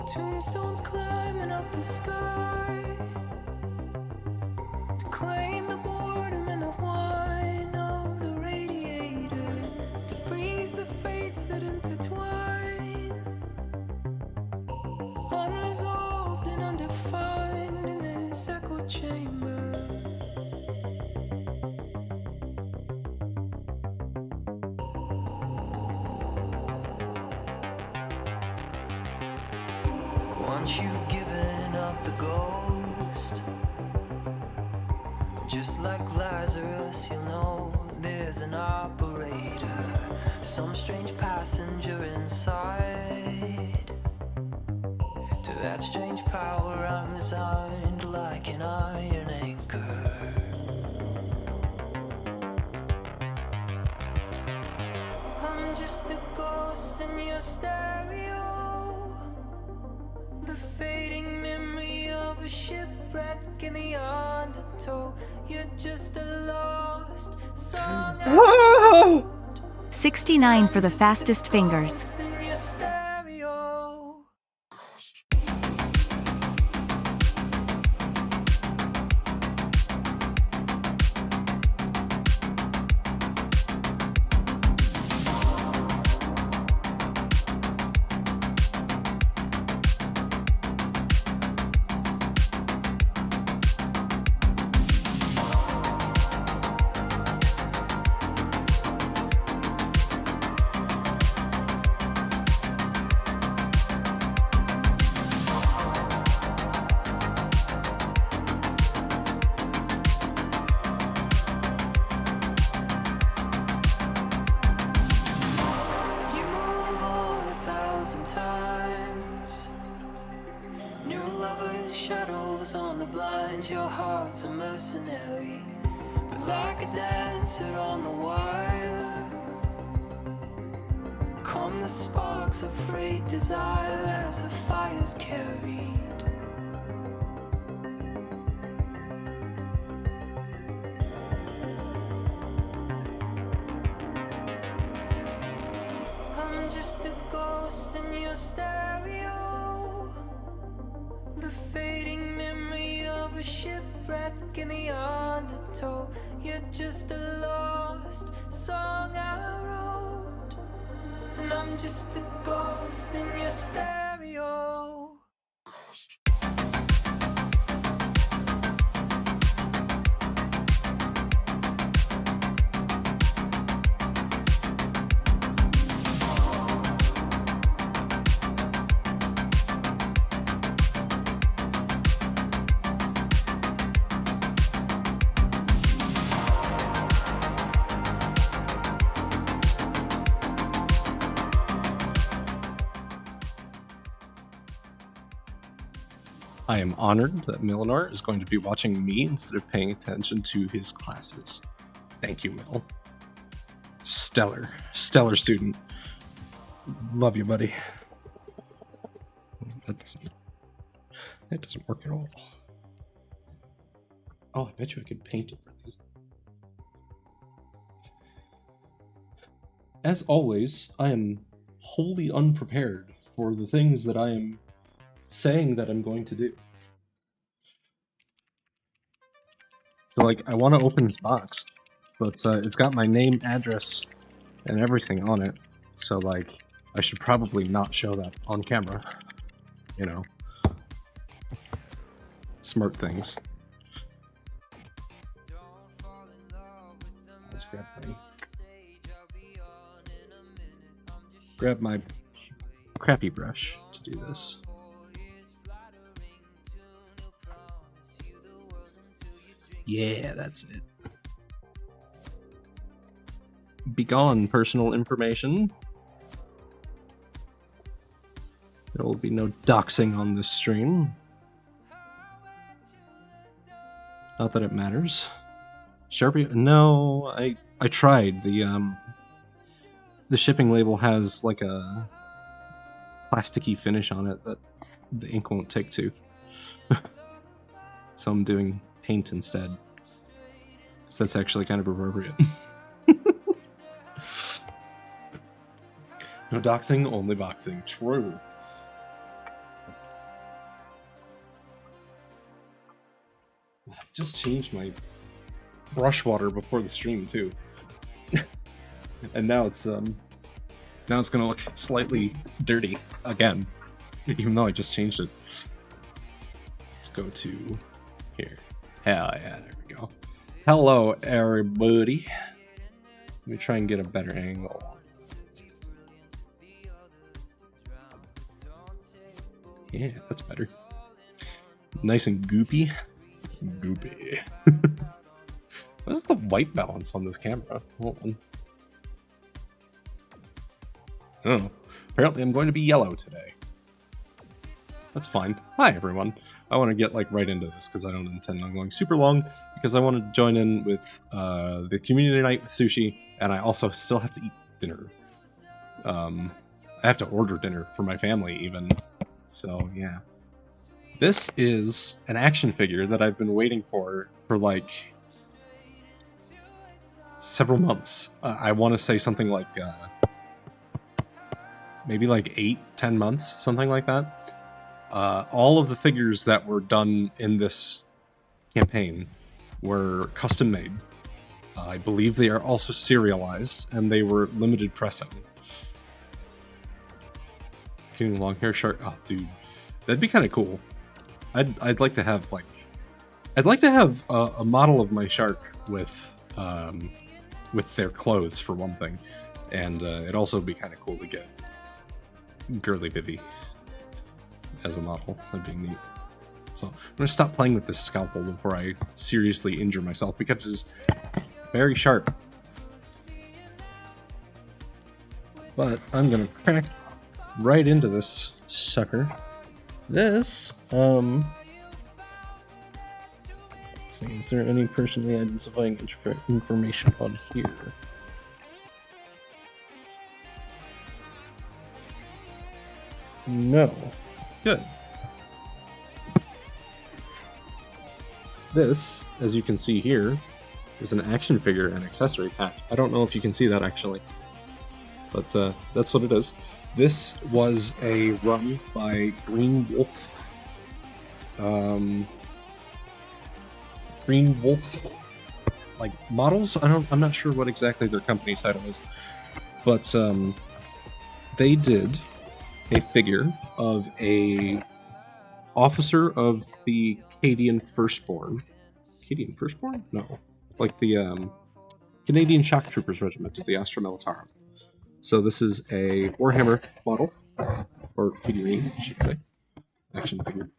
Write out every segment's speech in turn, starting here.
Tombstones climbing up the sky to claim the boredom and the whine of the radiator, to freeze the fates that intertwine, unresolved and undefined in this echo chamber. Once you've given up the ghost, just like Lazarus, you'll know there's an operator, some strange passenger inside. To that strange power I'm resigned like an iron anchor. I'm just a ghost in your stereo, the fading memory of a shipwreck in the undertow. You're just a lost song. Whoa! 69 for the fastest fingers. Ghost in your stereo. You move on 1,000 times. New lovers, shadows on the blinds. Your heart's a mercenary, but like a dancer on the wire. Come the sparks of frayed desire as a fire's carried. I'm just a ghost in your stereo, the fading memory of a shipwreck in the undertow. You're just a lost song I wrote, and I'm just a ghost in your stereo. I am honored that Milanor is going to be watching me instead of paying attention to his classes. Thank you, Mil. Stellar student. Love you, buddy. That doesn't work at all. Oh, I bet you I could paint it for these. As always, I am wholly unprepared for the things that I am saying that I'm going to do. So, like, I want to open this box, but it's got my name, address, and everything on it. So, like, I should probably not show that on camera. You know. Smart things. Let's grab my crappy brush to do this. Yeah, that's it. Begone, personal information. There will be no doxing on this stream. Not that it matters. Sharpie? No, I tried. The shipping label has like a plasticky finish on it that the ink won't take to. So I'm doing paint instead. So that's actually kind of appropriate. No doxing, only boxing. True. Just changed my brush water before the stream too. And now it's gonna look slightly dirty again, even though I just changed it. Let's go to here. Hell yeah, there we go. Hello, everybody. Let me try and get a better angle. Yeah, that's better. Nice and goopy. Goopy. What is the white balance on this camera? Hold on. I don't know. Apparently I'm going to be yellow today. That's fine. Hi, everyone. I want to get right into this because I don't intend on going super long because I want to join in with the community night with sushi, and I also still have to eat dinner. I have to order dinner for my family even. So, yeah. This is an action figure that I've been waiting for several months. I want to say something like maybe 8-10 months, something like that. All of the figures that were done in this campaign were custom made. I believe they are also serialized, and they were limited pressing. Getting long hair shark. Oh, dude, that'd be kind of cool. I'd like to have a model of my shark with their clothes for one thing, and it'd also be kind of cool to get Girly Vivi as a model. That'd be neat. So I'm gonna stop playing with this scalpel before I seriously injure myself because it's very sharp. But I'm gonna crack right into this sucker. This, let's see, is there any personally identifying information on here? No. Good. This, as you can see here, is an action figure and accessory pack. I don't know if you can see that actually, but that's what it is. This was a run by Green Wolf. Green Wolf, models. I'm not sure what exactly their company title is, but they did a figure of a officer of the Canadian Firstborn. Canadian Firstborn? No, the Canadian Shock Troopers Regiment of the Astra Militarum. So this is a Warhammer model, or figurine, I should say. Action figure.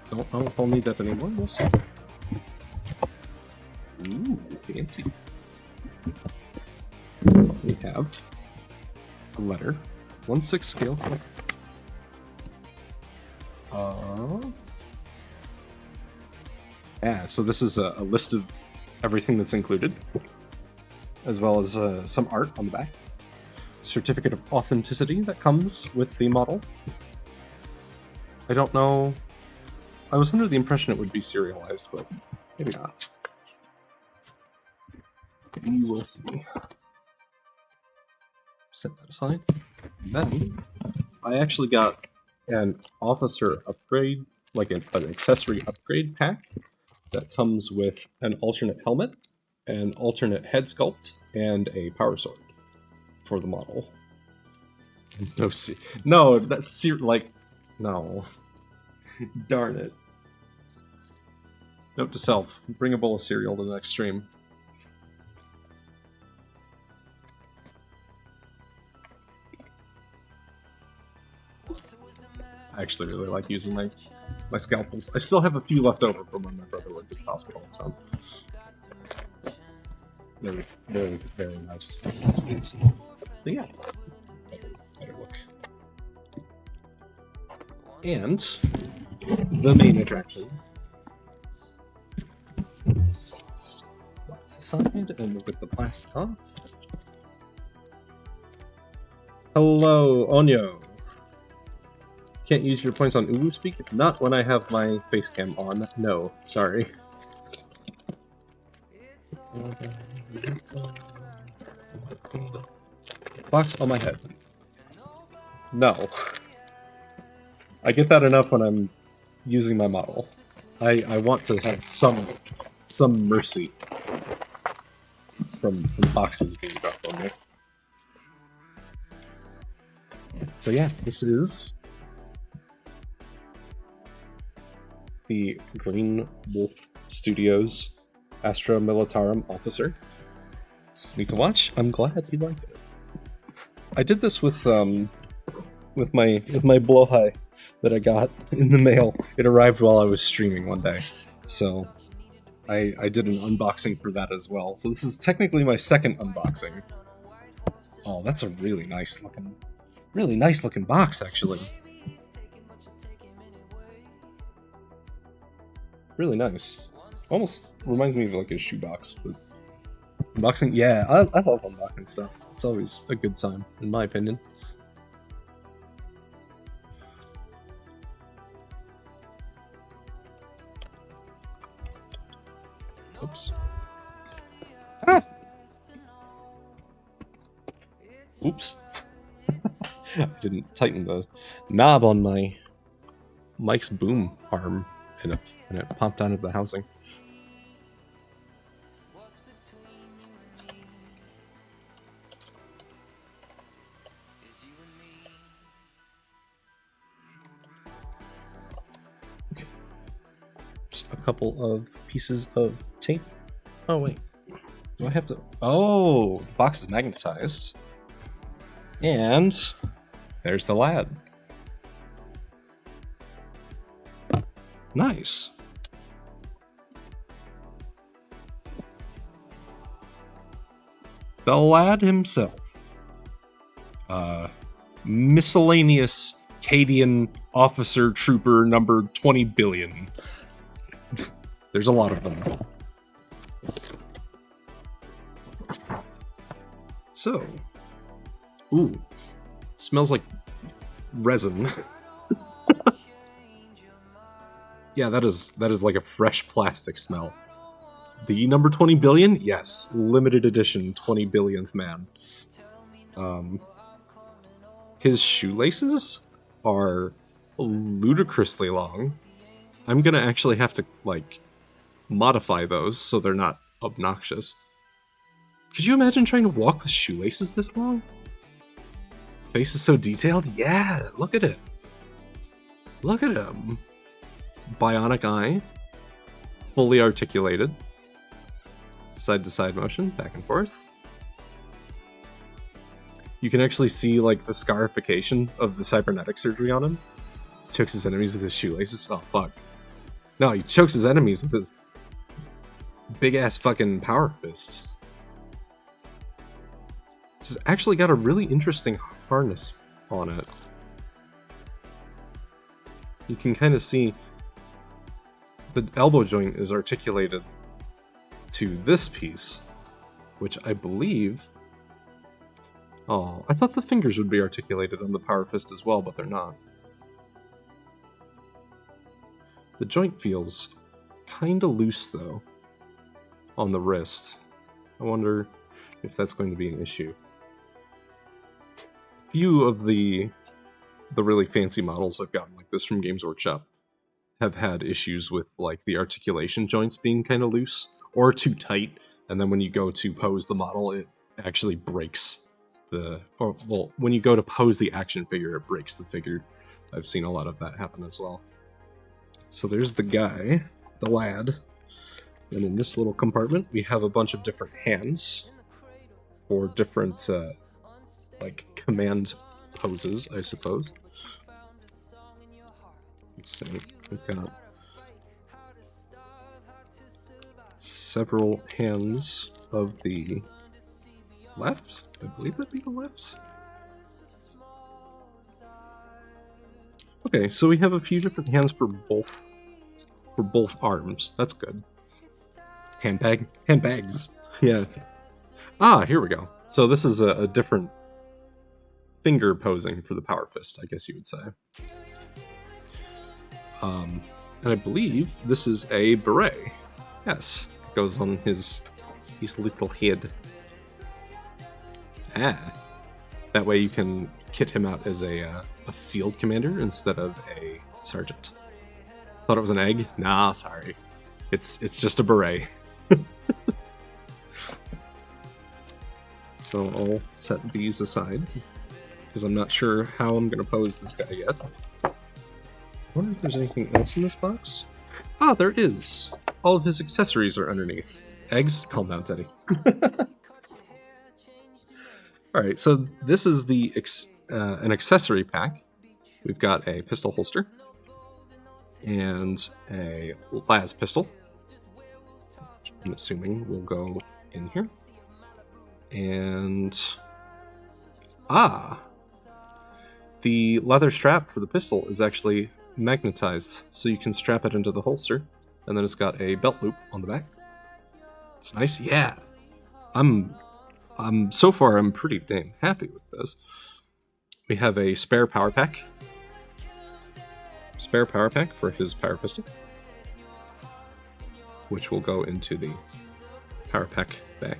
Don't know if I'll need that anymore, we'll see. Ooh, fancy. We have a letter, 1/6 scale. Yeah, so this is a list of everything that's included, as well as some art on the back. Certificate of authenticity that comes with the model. I don't know. I was under the impression it would be serialized, but maybe not. We will see. Set that aside. Then I actually got an officer upgrade, an accessory upgrade pack that comes with an alternate helmet, an alternate head sculpt, and a power sword for the model. No, that's no. Darn it. Note to self: bring a bowl of cereal to the next stream. I actually really like using my scalpels. I still have a few left over from when my brother worked at the hospital, so very, very, very nice. But yeah, better look. And the main attraction. Let's box aside and we'll get the plastic off. Hello, Onyo. Can't use your points on Uwu Speak? Not when I have my face cam on. No, sorry. Box on my head. No. I get that enough when I'm using my model. I want to have some mercy from boxes being dropped on me. So yeah, this is the Green Wolf Studios Astra Militarum Officer. It's neat to watch. I'm glad you like it. I did this with my blowhigh that I got in the mail. It arrived while I was streaming one day, so I did an unboxing for that as well. So this is technically my second unboxing. Oh, that's a really nice looking box, actually. Really nice. Almost reminds me of like a shoebox. But unboxing, yeah, I love unboxing stuff. It's always a good time, in my opinion. Oops. Ah! Oops. I didn't tighten the knob on my Mike's boom arm, and it popped out of the housing. Okay. Just a couple of pieces of tape. Oh wait, do I have to? Oh, the box is magnetized. And there's the lad. Nice. The lad himself. Miscellaneous Cadian officer trooper number 20 billion. There's a lot of them. So, ooh, smells like resin. Yeah, that is like a fresh plastic smell. The number 20 billion? Yes, limited edition 20 billionth man. His shoelaces are ludicrously long. I'm gonna actually have to, like, modify those so they're not obnoxious. Could you imagine trying to walk with shoelaces this long? Face is so detailed? Yeah, look at it. Look at him. Bionic eye. Fully articulated. Side to side motion, back and forth. You can actually see, like, the scarification of the cybernetic surgery on him. Chokes his enemies with his shoelaces. Oh, fuck. No, he chokes his enemies with his big-ass fucking power fists. It's actually got a really interesting harness on it. You can kind of see the elbow joint is articulated to this piece, which I believe... Oh, I thought the fingers would be articulated on the power fist as well, but they're not. The joint feels kinda loose, though, on the wrist. I wonder if that's going to be an issue. Few of the really fancy models I've gotten like this from Games Workshop have had issues with, like, the articulation joints being kind of loose or too tight, and then when you go to pose the model, it actually breaks when you go to pose the action figure, it breaks the figure. I've seen a lot of that happen as well. So there's the guy, the lad, and in this little compartment we have a bunch of different hands for different like command poses, I suppose. Let's see, we've got several hands of the left. I believe that'd be the left. Okay, so we have a few different hands for both arms. That's good. Handbags. Yeah. Ah, here we go. So this is a different finger posing for the power fist, I guess you would say. And I believe this is a beret. Yes, it goes on his little head. Ah, that way you can kit him out as a field commander instead of a sergeant. Thought it was an egg? Nah, sorry. It's just a beret. So I'll set these aside, because I'm not sure how I'm going to pose this guy yet. I wonder if there's anything else in this box? Ah, there is! All of his accessories are underneath. Eggs? Calm down, Teddy. Alright, so this is the an accessory pack. We've got a pistol holster, and a las pistol, which I'm assuming will go in here. And the leather strap for the pistol is actually magnetized, so you can strap it into the holster, and then it's got a belt loop on the back. It's nice, yeah. I'm so far I'm pretty dang happy with this. We have a spare power pack. Spare power pack for his power pistol, which will go into the power pack bag.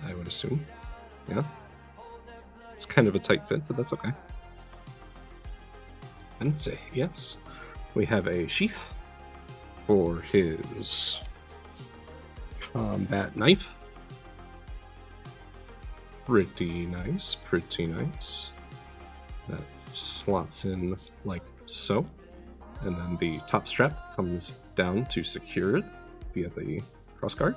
I would assume. Yeah. It's kind of a tight fit, but that's okay. And say yes. We have a sheath for his combat knife. Pretty nice, pretty nice. That slots in like so. And then the top strap comes down to secure it via the crossguard.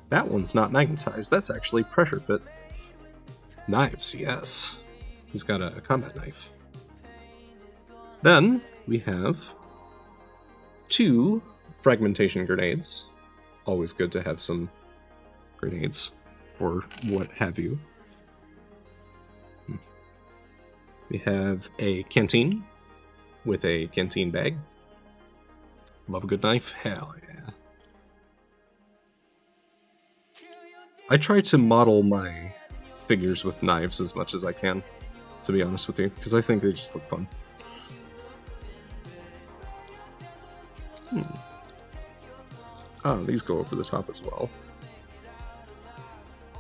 That one's not magnetized, that's actually pressure fit. Knives, yes. He's got a combat knife. Then we have 2 fragmentation grenades. Always good to have some grenades, or what have you. We have a canteen with a canteen bag. Love a good knife? Hell yeah. I try to model my figures with knives as much as I can, to be honest with you, because I think they just look fun. These go over the top as well.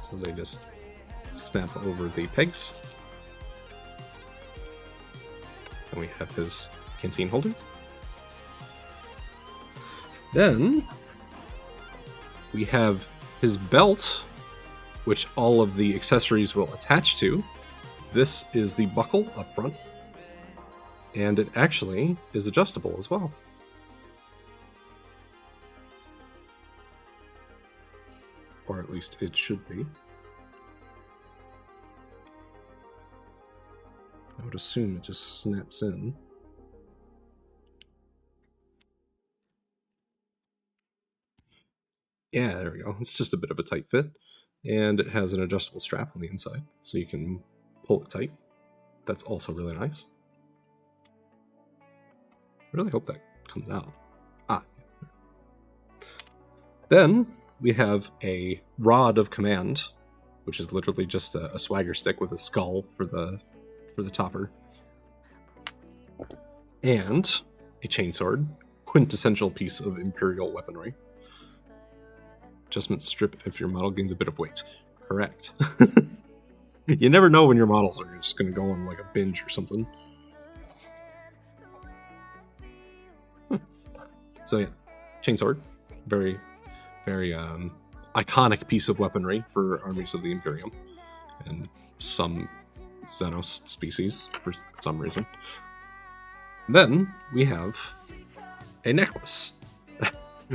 So they just snap over the pegs. And we have his canteen holder. Then we have his belt, which all of the accessories will attach to. This is the buckle up front, and it actually is adjustable as well. Or at least it should be. I would assume it just snaps in. Yeah, there we go. It's just a bit of a tight fit. And it has an adjustable strap on the inside, so you can pull it tight. That's also really nice. I really hope that comes out. Then we have a rod of command, which is literally just a swagger stick with a skull for the topper. And a chainsword, quintessential piece of Imperial weaponry. Adjustment strip if your model gains a bit of weight. Correct. You never know when your models are just going to go on like a binge or something. So yeah, chainsword. Very, very iconic piece of weaponry for armies of the Imperium. And some Xenos species for some reason. Then we have a necklace,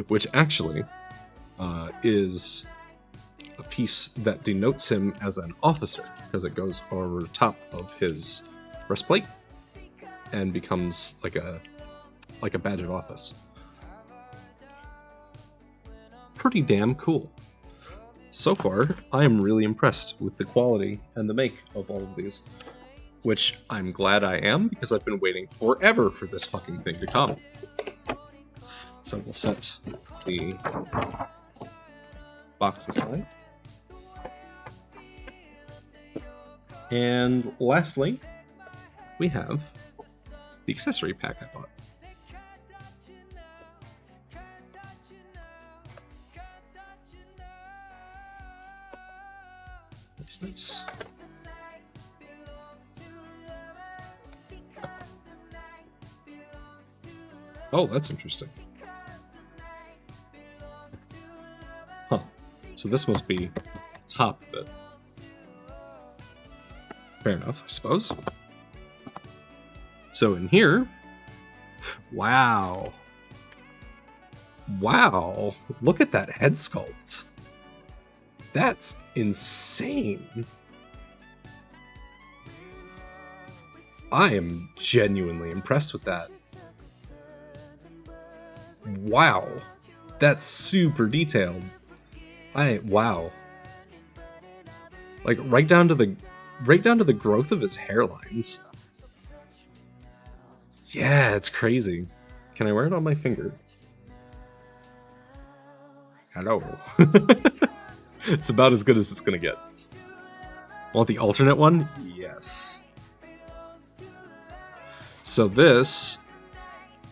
which actually is a piece that denotes him as an officer, because it goes over the top of his breastplate and becomes like a badge of office. Pretty damn cool. So far, I am really impressed with the quality and the make of all of these, which I'm glad I am, because I've been waiting forever for this fucking thing to come. So we'll set the box aside. And lastly, we have the accessory pack I bought. Nice. Oh, that's interesting. Huh. So this must be the top of it. Fair enough, I suppose. So in here... Wow. Wow. Look at that head sculpt. That's insane. I am genuinely impressed with that. Wow. That's super detailed. Wow. Like right down to the growth of his hairlines. Yeah, it's crazy. Can I wear it on my finger? Hello. It's about as good as it's gonna get. Want the alternate one? Yes. So this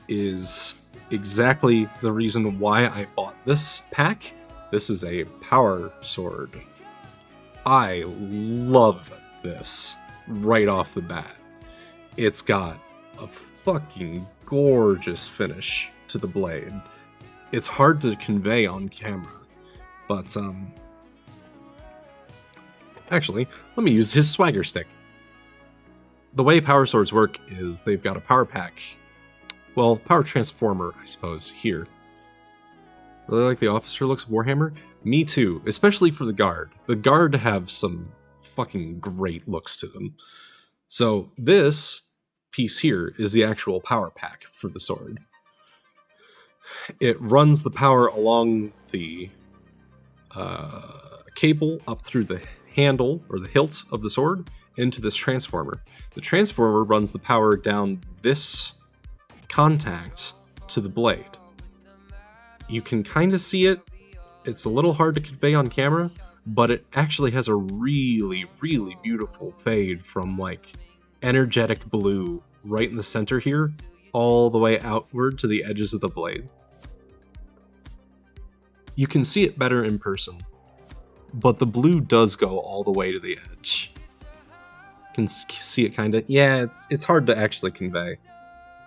is exactly the reason why I bought this pack. This is a power sword. I love this right off the bat. It's got a fucking gorgeous finish to the blade. It's hard to convey on camera, but actually, let me use his swagger stick. The way power swords work is they've got a power pack. Well, power transformer, I suppose, here. Really like the officer looks of Warhammer? Me too, especially for the guard. The guard have some fucking great looks to them. So this piece here is the actual power pack for the sword. It runs the power along the cable up through the handle or the hilt of the sword into this transformer. The transformer runs the power down this contact to the blade. You can kind of see it. It's a little hard to convey on camera, but it actually has a really, really beautiful fade from like energetic blue right in the center here, all the way outward to the edges of the blade. You can see it better in person, but the blue does go all the way to the edge. You can see it kind of, yeah, it's hard to actually convey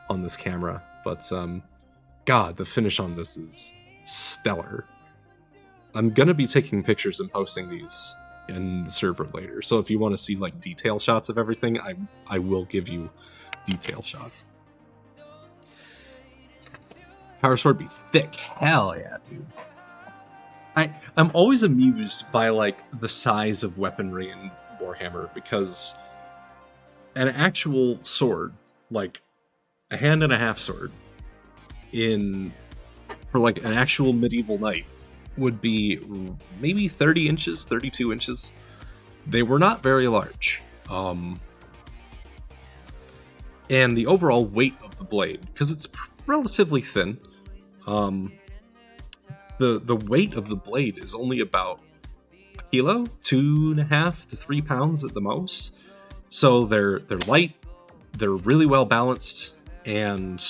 on this camera, but God, the finish on this is stellar. I'm gonna be taking pictures and posting these in the server later, so if you want to see like detail shots of everything, I will give you detail shots. Power sword be thick, hell yeah, dude. I'm always amused by like the size of weaponry in Warhammer, because an actual sword, like a hand and a half sword, for like an actual medieval knight, would be maybe 30 inches, 32 inches. They were not very large. And the overall weight of the blade, because it's relatively thin, the weight of the blade is only about a kilo, 2.5 to 3 pounds at the most. So they're light, they're really well balanced, and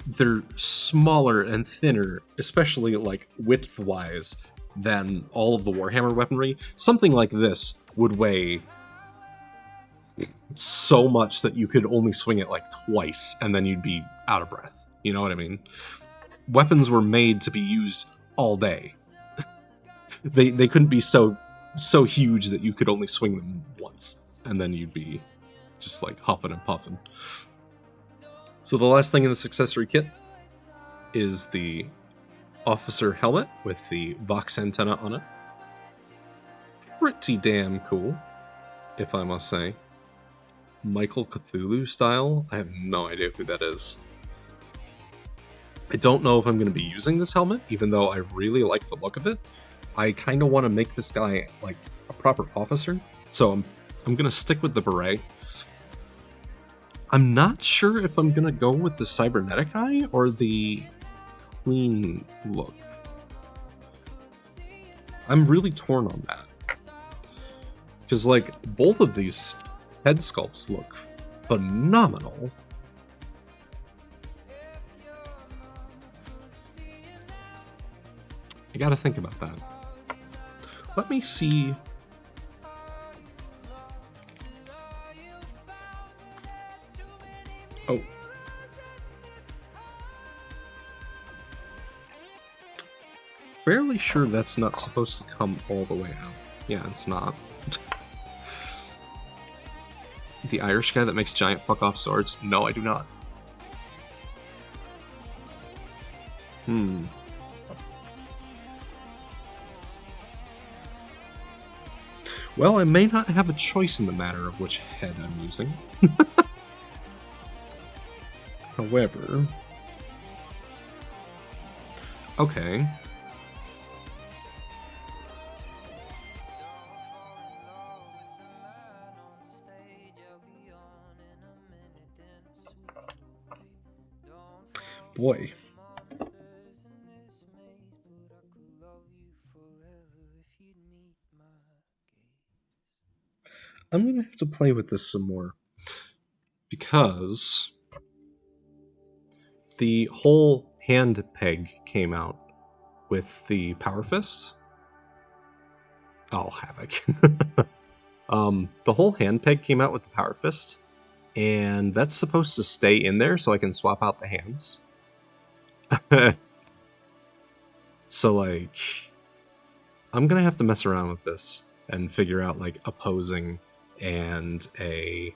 they're smaller and thinner, especially like width-wise, than all of the Warhammer weaponry. Something like this would weigh so much that you could only swing it like twice, and then you'd be out of breath. You know what I mean? Weapons were made to be used all day. They couldn't be so huge that you could only swing them once, and then you'd be just like huffing and puffing. So the last thing in this accessory kit is the officer helmet with the Vox antenna on it. Pretty damn cool, if I must say. Michael Cthulhu style? I have no idea who that is. I don't know if I'm going to be using this helmet, even though I really like the look of it. I kind of want to make this guy like a proper officer, so I'm going to stick with the beret. I'm not sure if I'm going to go with the cybernetic eye or the clean look. I'm really torn on that. Because, like, both of these head sculpts look phenomenal. I gotta think about that. Let me see fairly sure that's not supposed to come all the way out. Yeah, it's not. The Irish guy that makes giant fuck-off swords? No, I do not. Well, I may not have a choice in the matter of which head I'm using. However... Okay. Boy. I'm gonna have to play with this some more. Because the whole hand peg came out with the Power Fist. Oh, Havoc. The whole hand peg came out with the Power Fist, and that's supposed to stay in there so I can swap out the hands. So, like, I'm gonna have to mess around with this and figure out, like, opposing and a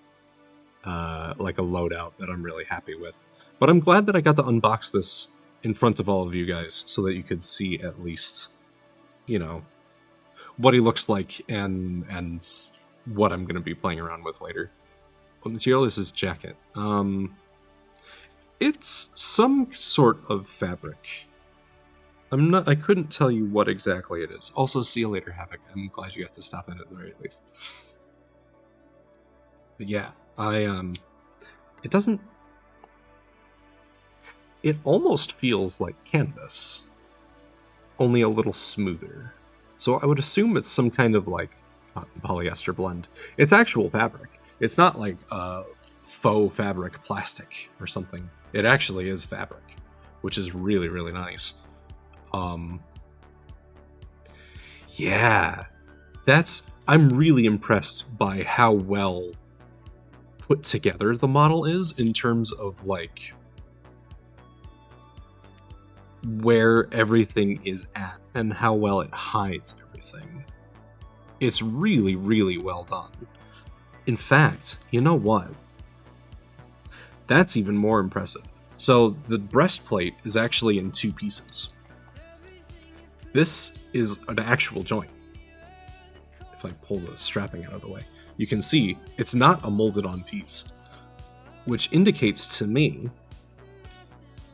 loadout that I'm really happy with. But I'm glad that I got to unbox this in front of all of you guys so that you could see at least, you know, what he looks like and what I'm going to be playing around with later. What material is his jacket? It's some sort of fabric. I couldn't tell you what exactly it is. Also, see you later, Havoc. I'm glad you got to stop in at the very least. But yeah, it almost feels like canvas, only a little smoother. So I would assume it's some kind of, like, cotton polyester blend. It's actual fabric. It's not like faux fabric plastic or something. It actually is fabric, which is really, really nice. Yeah, I'm really impressed by how well put together the model is in terms of, like, where everything is at and how well it hides everything. It's really, really well done. In fact, you know what? That's even more impressive. So the breastplate is actually in two pieces. This is an actual joint. If I pull the strapping out of the way, you can see it's not a molded on piece, which indicates to me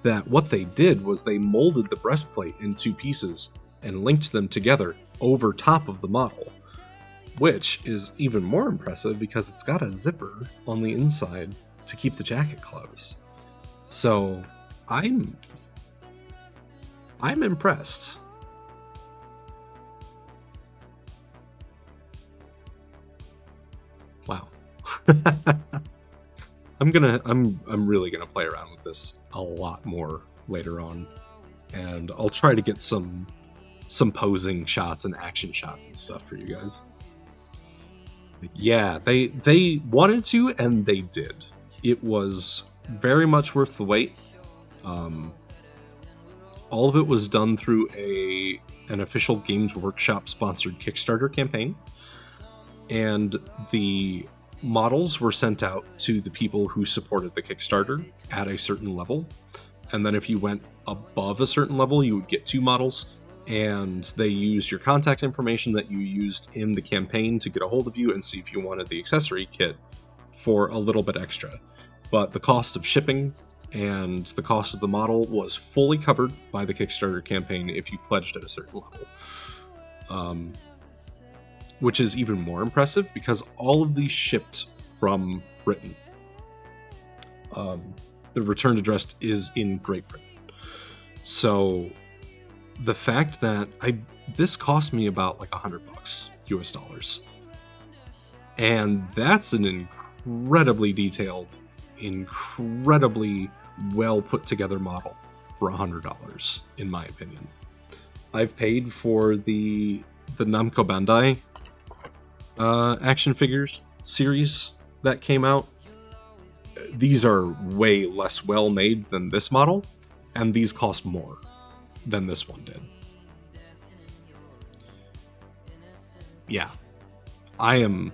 that what they did was they molded the breastplate in two pieces and linked them together over top of the model, which is even more impressive because it's got a zipper on the inside to keep the jacket closed. So I'm impressed. Wow. I'm really gonna play around with this a lot more later on, and I'll try to get some posing shots and action shots and stuff for you guys. Yeah, they wanted to, and they did. It was very much worth the wait. All of it was done through an official Games Workshop sponsored Kickstarter campaign, and the models were sent out to the people who supported the Kickstarter at a certain level, and then if you went above a certain level, you would get 2 models, and they used your contact information that you used in the campaign to get a hold of you and see if you wanted the accessory kit for a little bit extra. But the cost of shipping and the cost of the model was fully covered by the Kickstarter campaign if you pledged at a certain level. Which is even more impressive because all of these shipped from Britain. The return address is in Great Britain. So the fact that this cost me about like $100 US dollars. And that's an incredibly detailed, incredibly well put together model for $100, in my opinion. I've paid for the Namco Bandai action figures series that came out. These are way less well made than this model, and these cost more than this one did. yeah, I'm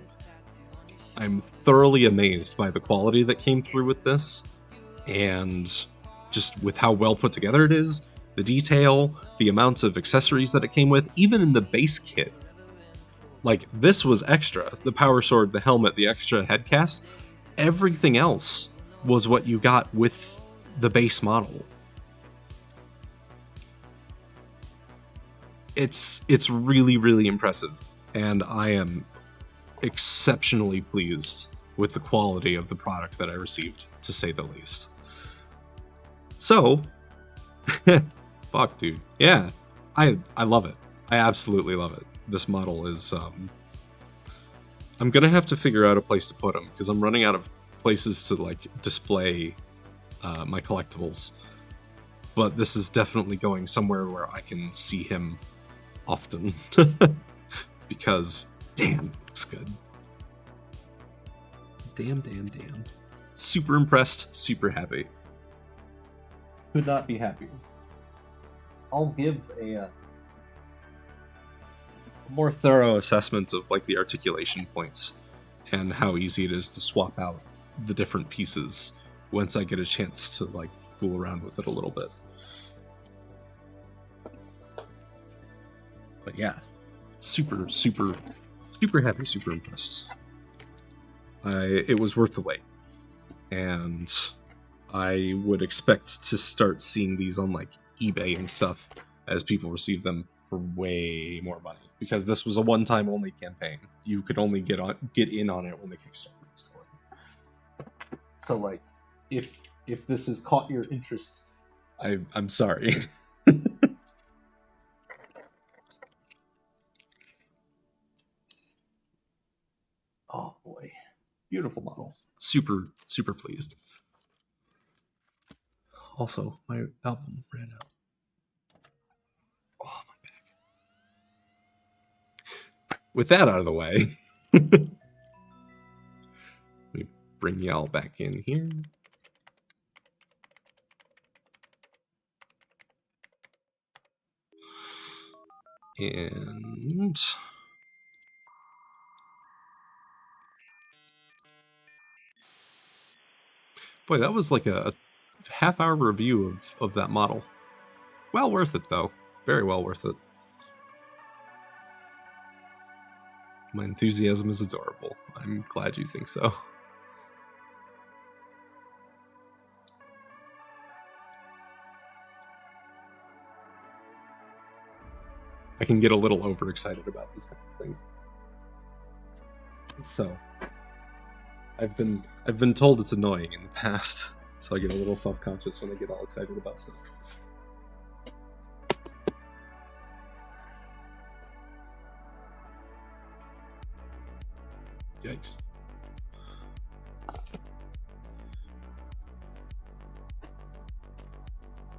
thoroughly amazed by the quality that came through with this, and just with how well put together it is, the detail, the amounts of accessories that it came with, even in the base kit. Like, this was extra. The power sword, the helmet, the extra headcast, everything else was what you got with the base model. It's really, really impressive, and I am exceptionally pleased with the quality of the product that I received, to say the least. So, fuck, dude. Yeah, I love it. I absolutely love it. This model is, I'm gonna have to figure out a place to put him, because I'm running out of places to, like, display my collectibles. But this is definitely going somewhere where I can see him often. Because, damn, it looks good. Damn. Super impressed, super happy. Could not be happier. I'll give a more thorough assessment of, like, the articulation points and how easy it is to swap out the different pieces once I get a chance to, like, fool around with it a little bit. But yeah, super happy, super impressed. It was worth the wait, and I would expect to start seeing these on, like, eBay and stuff as people receive them for way more money, because this was a one-time only campaign. You could only get in on it when the Kickstarter was going. So, like, if this has caught your interest, I'm sorry. Oh boy, beautiful model. Super pleased. Also, my album ran out. Oh, my back. With that out of the way, let me bring y'all back in here. And boy, that was like a half-hour review of that model. Well worth it, though. Very well worth it. My enthusiasm is adorable. I'm glad you think so. I can get a little overexcited about these kind of things. So, I've been told it's annoying in the past, so I get a little self-conscious when I get all excited about stuff. Yikes.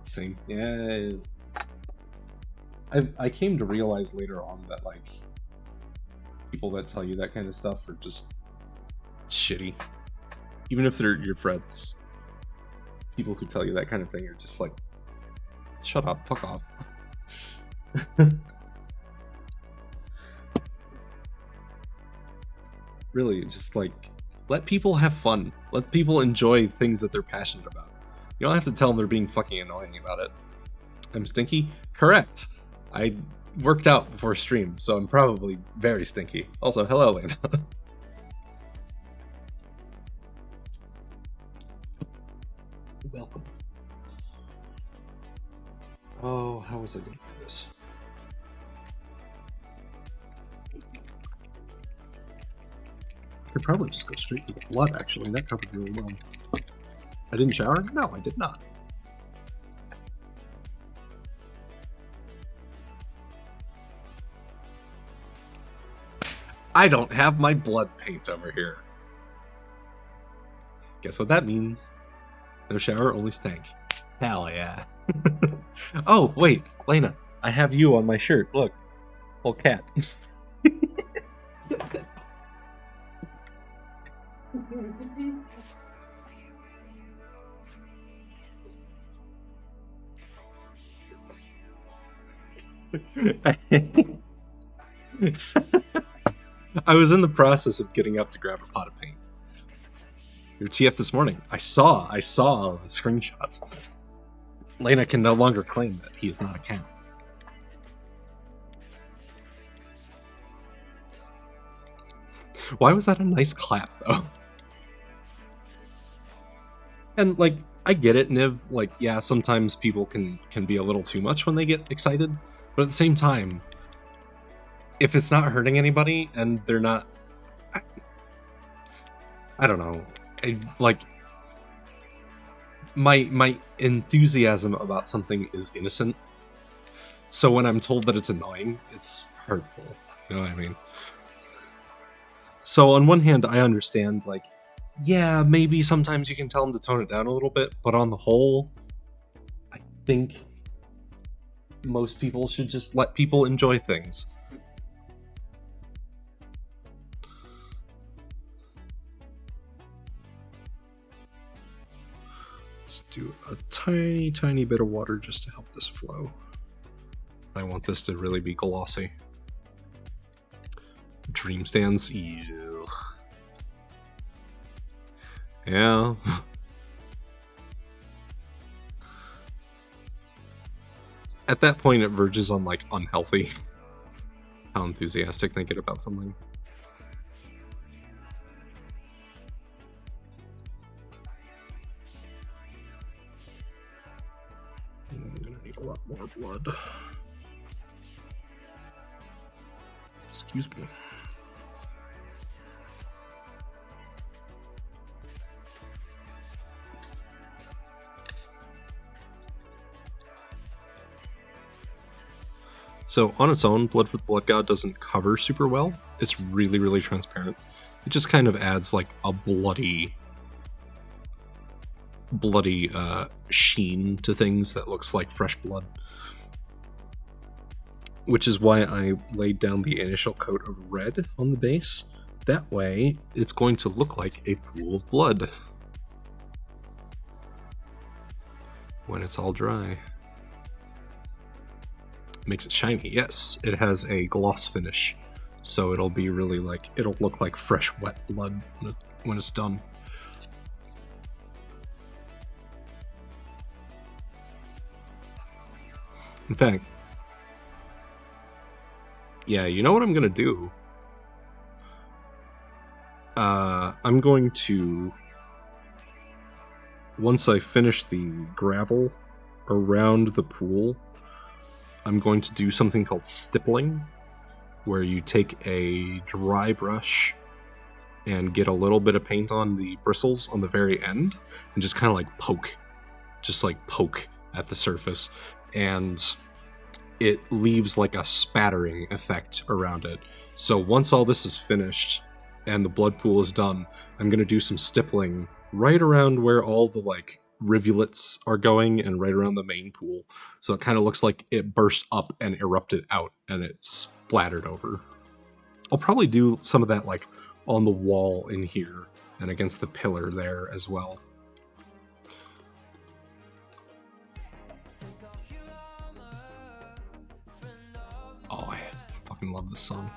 Same. Yeah. I came to realize later on that, like, people that tell you that kind of stuff are just shitty. Even if they're your friends. People who tell you that kind of thing are just like, shut up, fuck off. Really, just, like, let people have fun. Let people enjoy things that they're passionate about. You don't have to tell them they're being fucking annoying about it. I'm stinky? Correct. I worked out before stream, so I'm probably very stinky. Also, hello, Lena. Welcome. Oh, how was I going to do this? I could probably just go straight to the blood, actually. That covered really well. I didn't shower? No, I did not. I don't have my blood paint over here. Guess what that means? No shower, only stank. Hell yeah. Oh, wait, Lena, I have you on my shirt. Look. Little cat. I was in the process of getting up to grab a pot of paint. Your TF this morning. I saw the screenshots. Lena can no longer claim that he is not a cat. Why was that a nice clap, though? And, like, I get it, Niv. Like, yeah, sometimes people can be a little too much when they get excited. But at the same time, if it's not hurting anybody and they're not... I don't know. My enthusiasm about something is innocent. So when I'm told that it's annoying, it's hurtful. You know what I mean? So on one hand, I understand, like, yeah, maybe sometimes you can tell them to tone it down a little bit, but on the whole, I think most people should just let people enjoy things. Let's do a tiny, tiny bit of water just to help this flow. I want this to really be glossy. Dream stands? Ew. Yeah. At that point, it verges on, like, unhealthy. How enthusiastic they get about something. I'm gonna need a lot more blood. Excuse me. So on its own, Blood for the Blood God doesn't cover super well. It's really, really transparent. It just kind of adds like a bloody sheen to things that looks like fresh blood. Which is why I laid down the initial coat of red on the base. That way, it's going to look like a pool of blood when it's all dry. Makes it shiny. Yes, it has a gloss finish, so it'll be really like, it'll look like fresh wet blood when it's done. In fact, yeah, you know what I'm gonna do? I'm going to, once I finish the gravel around the pool, I'm going to do something called stippling, where you take a dry brush and get a little bit of paint on the bristles on the very end, and just kind of like poke at the surface, and it leaves like a spattering effect around it. So once all this is finished and the blood pool is done, I'm going to do some stippling right around where all the like rivulets are going and right around the main pool. So it kind of looks like it burst up and erupted out and it splattered over. I'll probably do some of that like on the wall in here and against the pillar there as well. Oh, I fucking love this song.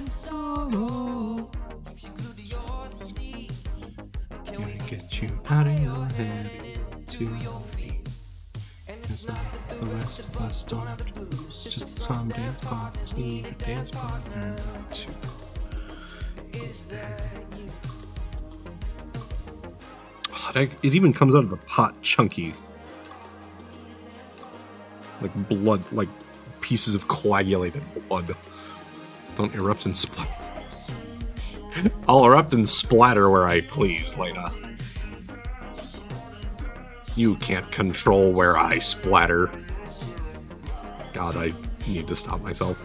Solo. Gonna get you out of your head to your feet. It's not like the rest of us don't have to lose. Just some dance partners need a dance partner too. Is that you? Oh, it even comes out of the pot chunky. Like blood, like pieces of coagulated blood. Don't erupt and splatter. I'll erupt and splatter where I please, Lena. You can't control where I splatter. God, I need to stop myself.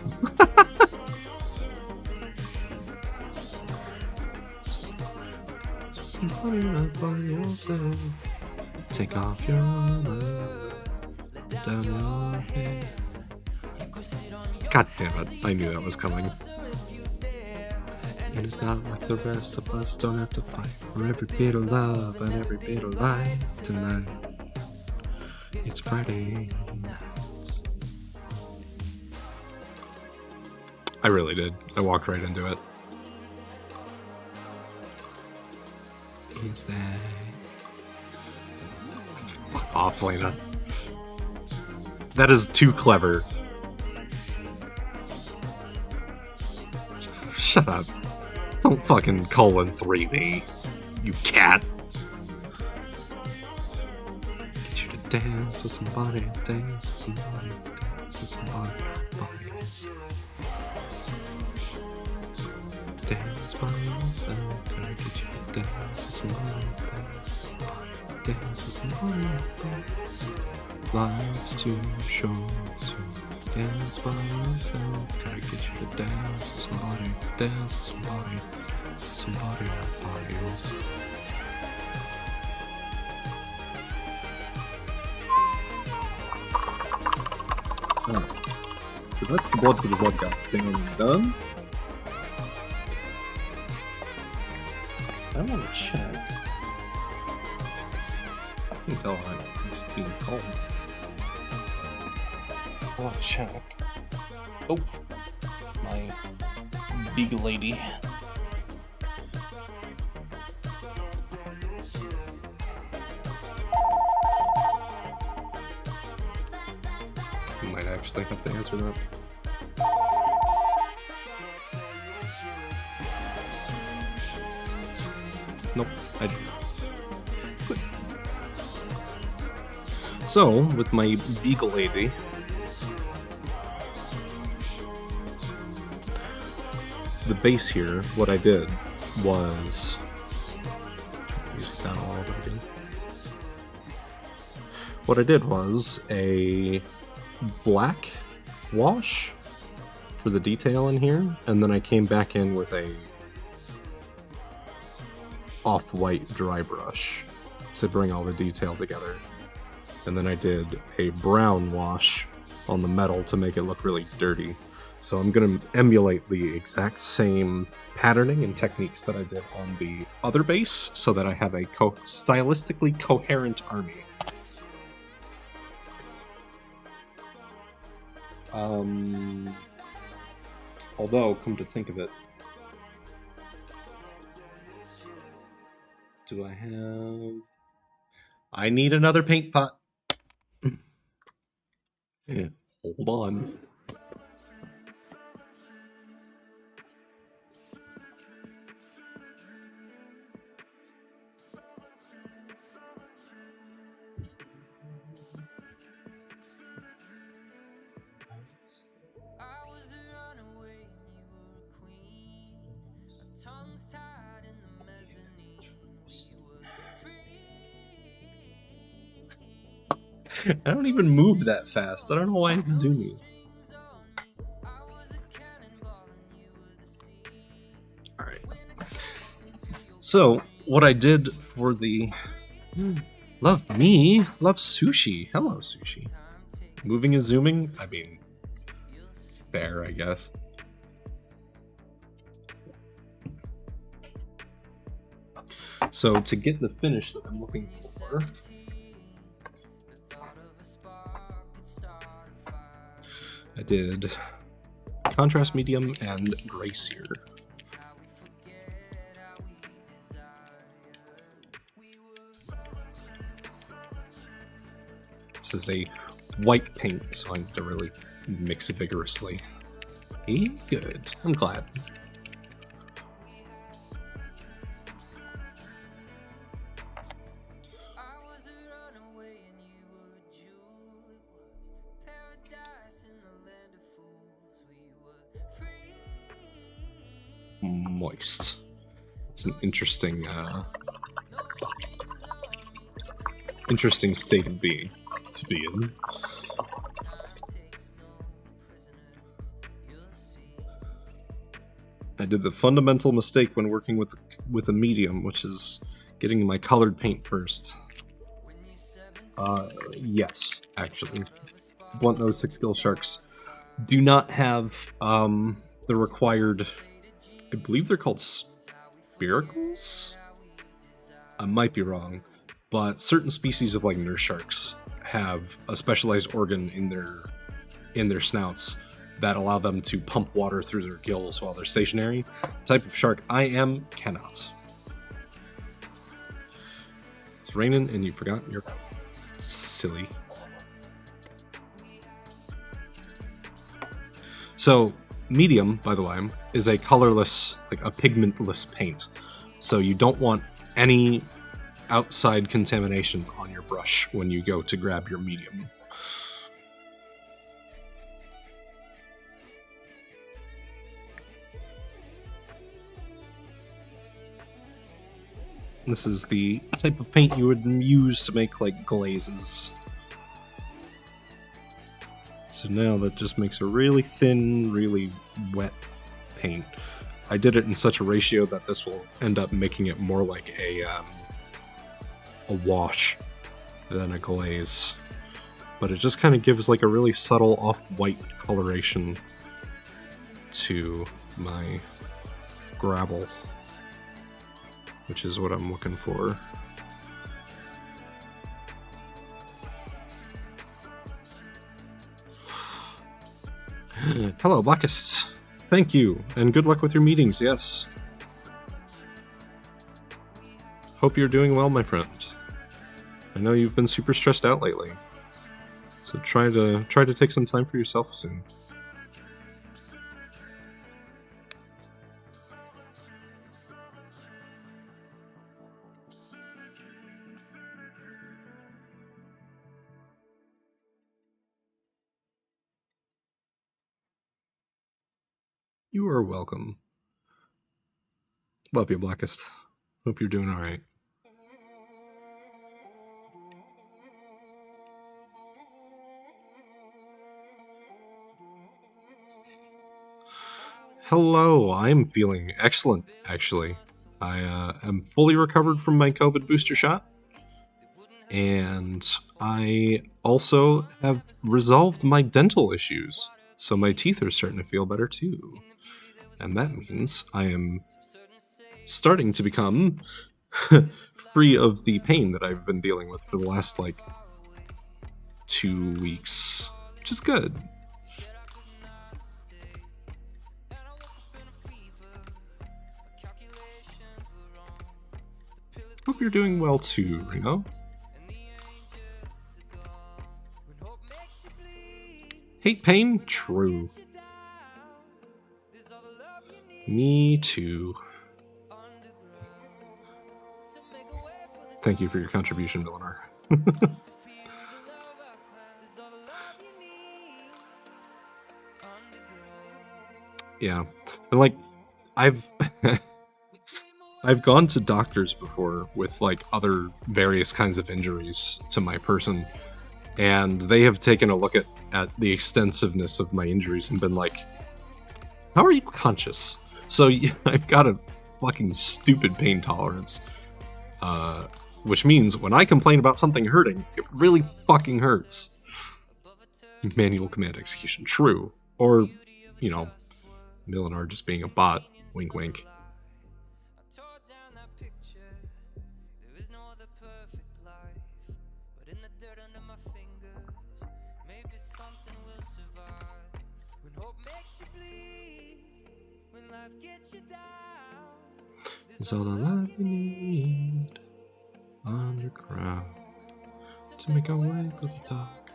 Take off your armor, down your head. God damn it, I knew that was coming. And it's not like the rest of us don't have to fight for every bit of love and every bit of life tonight. It's Friday night. I really did. I walked right into it. Is that... Fuck off, Lena. That is too clever. Shut up. Don't fucking colon 3D, you cat. Get you to dance with somebody, dance with somebody, dance with somebody, bodies. Dance by yourself, gotta get you to dance with somebody, dance with somebody, dance. Life's too short to dance by yourself, gotta get you to dance with somebody, dance with somebody, somebody bodies. Alright, so that's the blood for the blood guy thing done. I want to check. I can tell I'm just being called. I want to check. Oh, my big lady. I might actually have to answer that. Nope, I do not. So, with my beagle lady, the base here, what I did was... Music down a little bit again. What I did was a black wash for the detail in here, and then I came back in with a off-white dry brush to bring all the detail together. And then I did a brown wash on the metal to make it look really dirty. So I'm going to emulate the exact same patterning and techniques that I did on the other base so that I have a stylistically coherent army. Although, come to think of it, do I have... I need another paint pot. Yeah, hold on. I don't even move that fast. I don't know why it's zoomy. Alright. So, what I did for the... Love me? Love sushi. Hello, sushi. Moving and zooming? I mean... fair, I guess. So, to get the finish that I'm looking for... I did contrast medium and gracier. This is a white paint, so I need to really mix it vigorously. Hey, good. I'm glad. Moist. It's an interesting, interesting state of being to be in. I did the fundamental mistake when working with a medium, which is getting my colored paint first. Yes, actually. Blunt Nose 6 Gill Sharks do not have the required... I believe they're called spiracles? I might be wrong, but certain species of like nurse sharks have a specialized organ in their snouts that allow them to pump water through their gills while they're stationary. The type of shark I am cannot. It's raining and you forgot? You're silly. So, medium, by the way, is a colorless, like a pigmentless paint. So you don't want any outside contamination on your brush when you go to grab your medium. This is the type of paint you would use to make, like, glazes. So now that just makes a really thin, really wet paint. I did it in such a ratio that this will end up making it more like a wash than a glaze. But it just kind of gives like a really subtle off-white coloration to my gravel, which is what I'm looking for. Hello, Blackest. Thank you, and good luck with your meetings, yes. Hope you're doing well, my friend. I know you've been super stressed out lately. So try to take some time for yourself soon. You are welcome. Love you, Blackest. Hope you're doing alright. Hello, I'm feeling excellent, actually. I am fully recovered from my COVID booster shot. And I also have resolved my dental issues. So my teeth are starting to feel better too. And that means I am starting to become free of the pain that I've been dealing with for the last, like, 2 weeks. Which is good. Hope you're doing well too, Ringo. Hate pain? True. Me too. Thank you for your contribution, Millenar. Yeah. And, like, I've gone to doctors before with, like, other various kinds of injuries to my person, and they have taken a look at the extensiveness of my injuries and been like, how are you conscious? So I've got a fucking stupid pain tolerance, which means when I complain about something hurting, it really fucking hurts. Manual command execution, true. Or, you know, Millenar just being a bot, wink wink. It's all the love you need underground to make our way through the dark.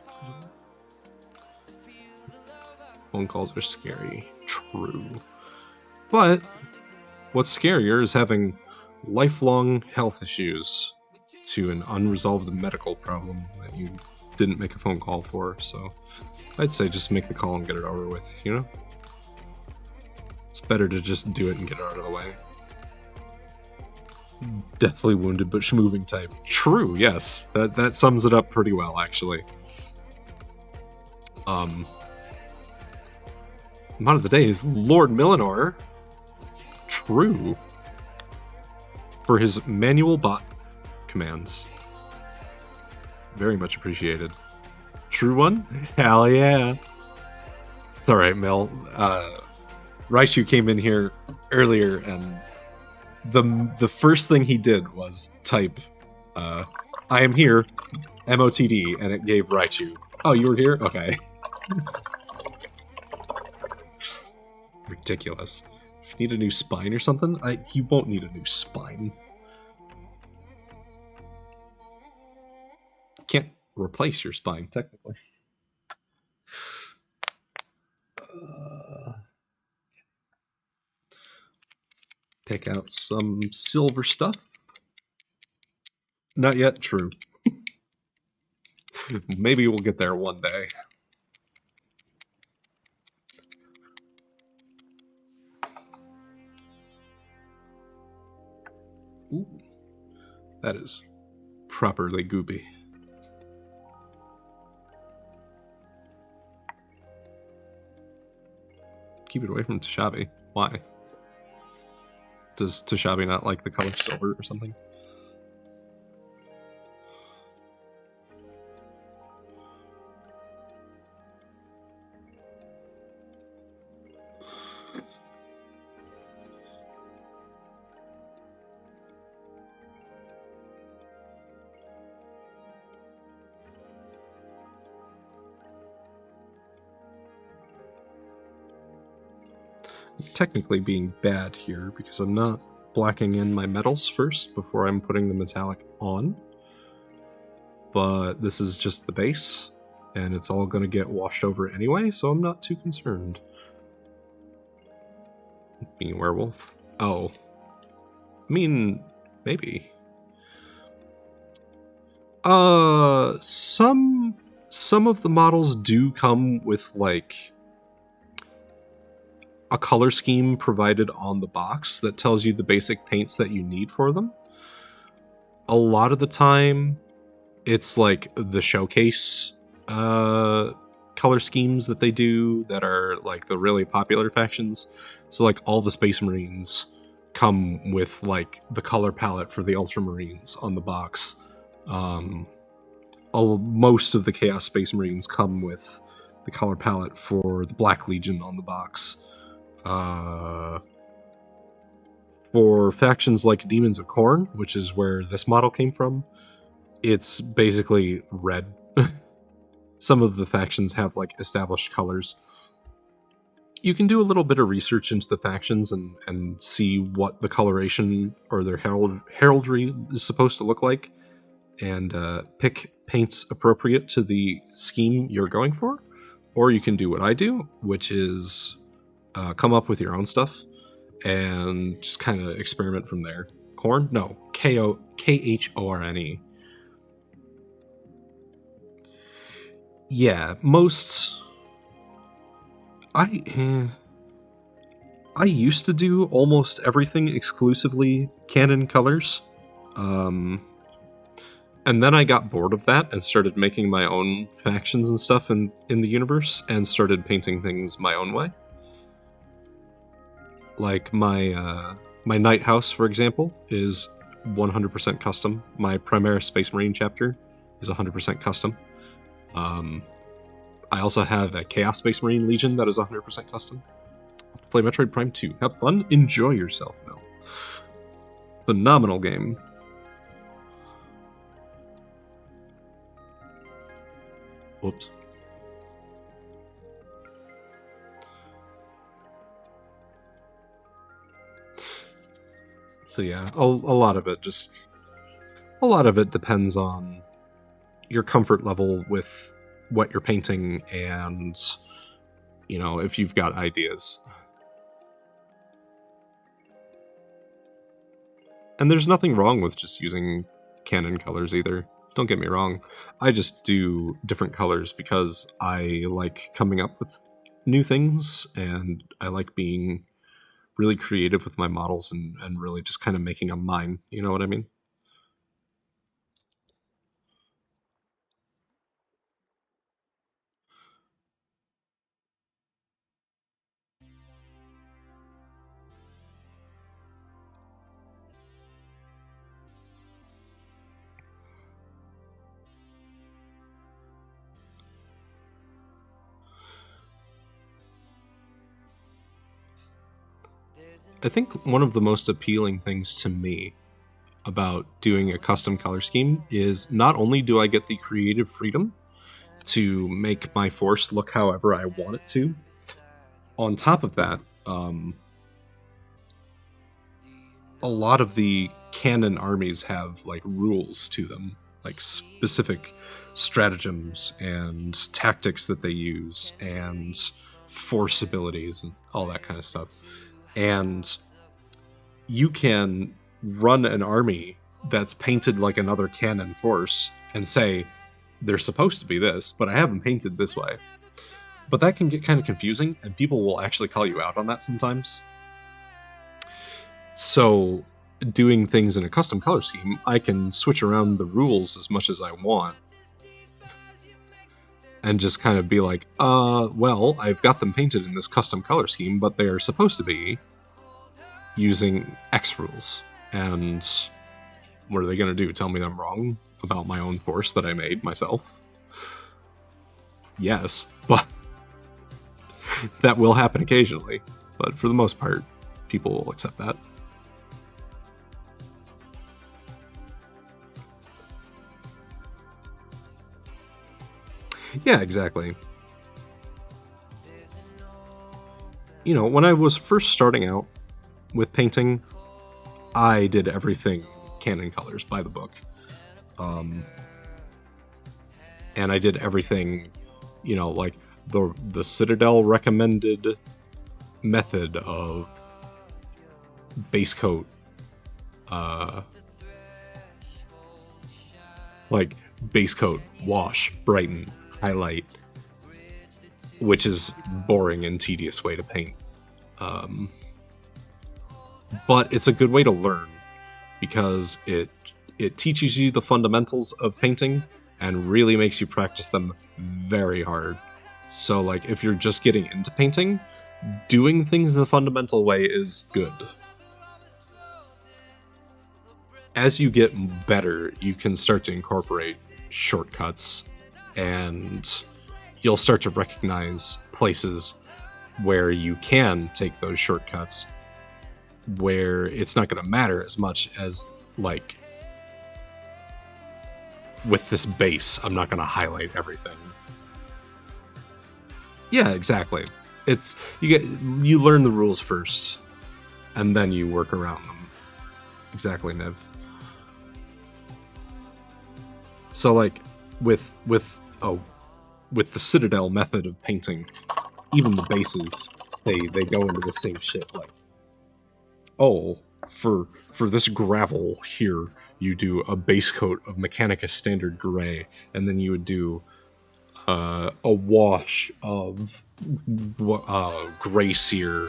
Phone calls are scary. True. But what's scarier is having lifelong health issues to an unresolved medical problem that you didn't make a phone call for. So I'd say just make the call and get it over with, you know? It's better to just do it and get it out of the way. Deathly wounded but schmoving type. True, yes. That sums it up pretty well, actually. Mod of the day is Lord Millenar. True. For his manual bot commands. Very much appreciated. True one? Hell yeah. It's alright, Mel. Raichu came in here earlier and the first thing he did was type, I am here, MOTD, and it gave Raichu. Oh, you were here? Okay. Ridiculous. If you need a new spine or something, you won't need a new spine. Can't replace your spine, technically. Pick out some silver stuff. Not yet, true. Maybe we'll get there one day. Ooh, that is properly goopy. Keep it away from Tashabi. Why? Does Tashabi not like the color silver or something? Technically being bad here because I'm not blacking in my metals first before I'm putting the metallic on. But this is just the base, and it's all going to get washed over anyway, so I'm not too concerned. Being a werewolf? Oh. I mean, maybe. Some of the models do come with, like, a color scheme provided on the box that tells you the basic paints that you need for them. A lot of the time, it's like the showcase color schemes that they do that are like the really popular factions. So like all the Space Marines come with like the color palette for the Ultramarines on the box. Most of the Chaos Space Marines come with the color palette for the Black Legion on the box. For factions like Demons of Khorne, which is where this model came from, it's basically red. Some of the factions have like established colors. You can do a little bit of research into the factions and see what the coloration or their heraldry is supposed to look like, and pick paints appropriate to the scheme you're going for. Or you can do what I do, which is come up with your own stuff and just kind of experiment from there. Khorne? No, Khorne. Yeah, most... I used to do almost everything exclusively canon colors. And then I got bored of that and started making my own factions and stuff in the universe and started painting things my own way. Like my Night House, for example, is 100% custom. My Primaris Space Marine chapter is 100% custom. I also have a Chaos Space Marine Legion that is 100% custom. Play Metroid Prime 2. Have fun. Enjoy yourself, Mel. Phenomenal game. Whoops. So yeah, a lot of it depends on your comfort level with what you're painting and, you know, if you've got ideas. And there's nothing wrong with just using canon colors either. Don't get me wrong. I just do different colors because I like coming up with new things and I like being really creative with my models and really just kind of making them mine. You know what I mean? I think one of the most appealing things to me about doing a custom color scheme is not only do I get the creative freedom to make my force look however I want it to, on top of that, a lot of the canon armies have like rules to them, like specific stratagems and tactics that they use and force abilities and all that kind of stuff. And you can run an army that's painted like another canon force and say they're supposed to be this, but I have them painted this way. But that can get kind of confusing, and people will actually call you out on that sometimes. So doing things in a custom color scheme, I can switch around the rules as much as I want and just kind of be like, well, I've got them painted in this custom color scheme, but they are supposed to be using X rules. And what are they going to do? Tell me I'm wrong about my own force that I made myself? Yes, but that will happen occasionally. But for the most part, people will accept that. Yeah, exactly. You know, when I was first starting out with painting, I did everything canon colors by the book. And I did everything, you know, like the Citadel recommended method of base coat, like base coat, wash, brighten, highlight, which is boring and tedious way to paint. But it's a good way to learn because it teaches you the fundamentals of painting and really makes you practice them very hard. So like if you're just getting into painting, doing things the fundamental way is good. As you get better, you can start to incorporate shortcuts, and you'll start to recognize places where you can take those shortcuts, where it's not going to matter as much as, like, with this base, I'm not going to highlight everything. Yeah, exactly. It's you learn the rules first, and then you work around them. Exactly, Niv. So, like, with the Citadel method of painting, even the bases, they go into the same shit. Like, oh, for this gravel here, you do a base coat of Mechanicus Standard Gray, and then you would do a wash of Gray Sear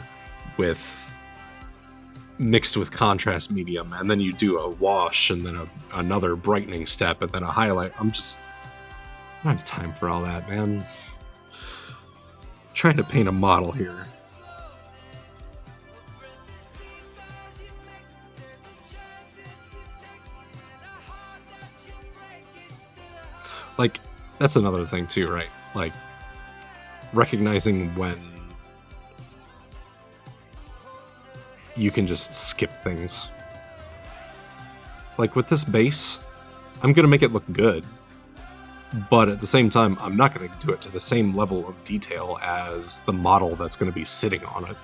mixed with contrast medium, and then you do a wash, and then another brightening step, and then a highlight. I don't have time for all that, man. I'm trying to paint a model here. Like, that's another thing too, right? Like, recognizing when you can just skip things. Like with this base, I'm gonna make it look good, but at the same time, I'm not gonna do it to the same level of detail as the model that's gonna be sitting on it.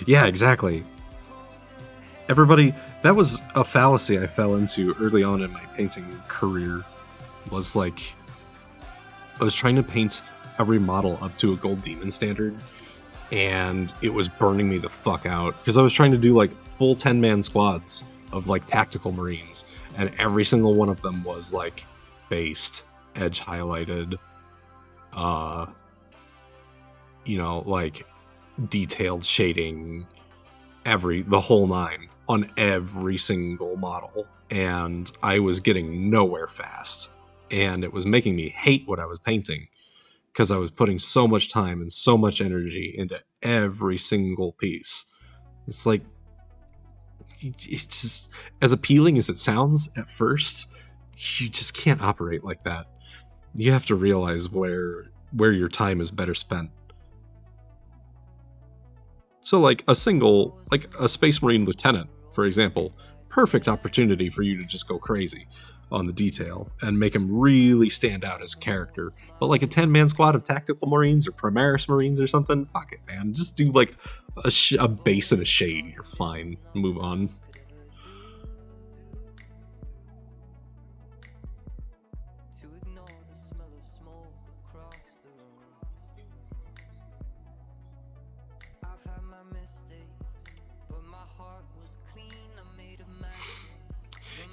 Yeah, exactly. Everybody, that was a fallacy I fell into early on in my painting career, was like, I was trying to paint every model up to a gold demon standard, and it was burning me the fuck out, because I was trying to do like full 10-man squads of like tactical marines, and every single one of them was like based, edge highlighted, you know, like detailed shading, the whole nine on every single model, and I was getting nowhere fast, and it was making me hate what I was painting, because I was putting so much time and so much energy into every single piece. It's like, it's just, as appealing as it sounds at first, you just can't operate like that. You have to realize where your time is better spent. So like a Space Marine Lieutenant, for example, perfect opportunity for you to just go crazy. on the detail and make him really stand out as a character. But like a 10-man squad of tactical Marines or Primaris Marines or something, fuck it, man. Just do like a base and a shade. You're fine. Move on.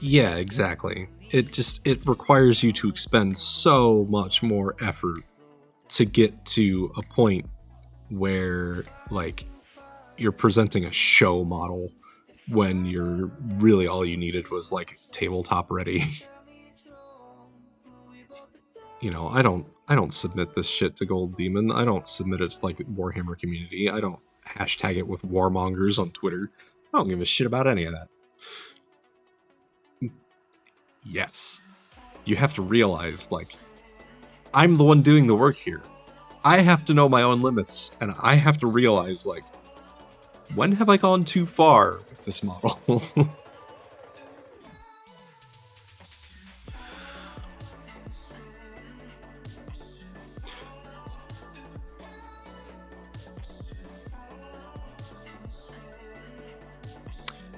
Yeah, exactly. It requires you to expend so much more effort to get to a point where like you're presenting a show model when you're really all you needed was like tabletop ready. You know, I don't submit this shit to Gold Demon. I don't submit it to like Warhammer community. I don't hashtag it with warmongers on Twitter. I don't give a shit about any of that. Yes. You have to realize, like, I'm the one doing the work here. I have to know my own limits, and I have to realize, like, when have I gone too far with this model?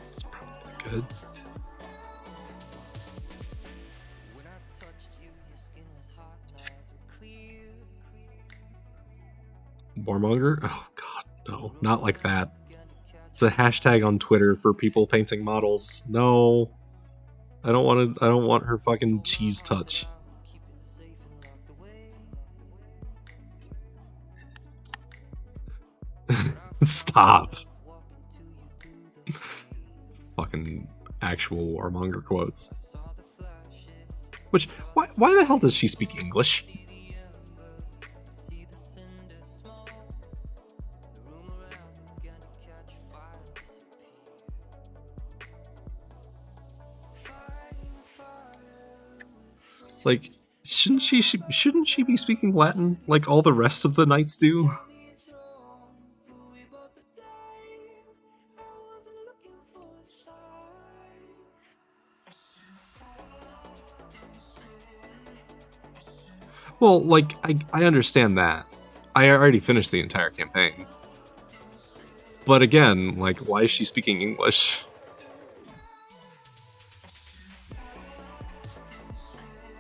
It's probably good. Warmonger? Oh god, no, not like that. It's a hashtag on Twitter for people painting models. No, I don't want her fucking cheese touch. Stop. Fucking actual warmonger quotes. Which, why the hell does she speak English? Like, shouldn't she be speaking Latin like all the rest of the knights do? Well, like, I understand that. I already finished the entire campaign. But again, like, why is she speaking English?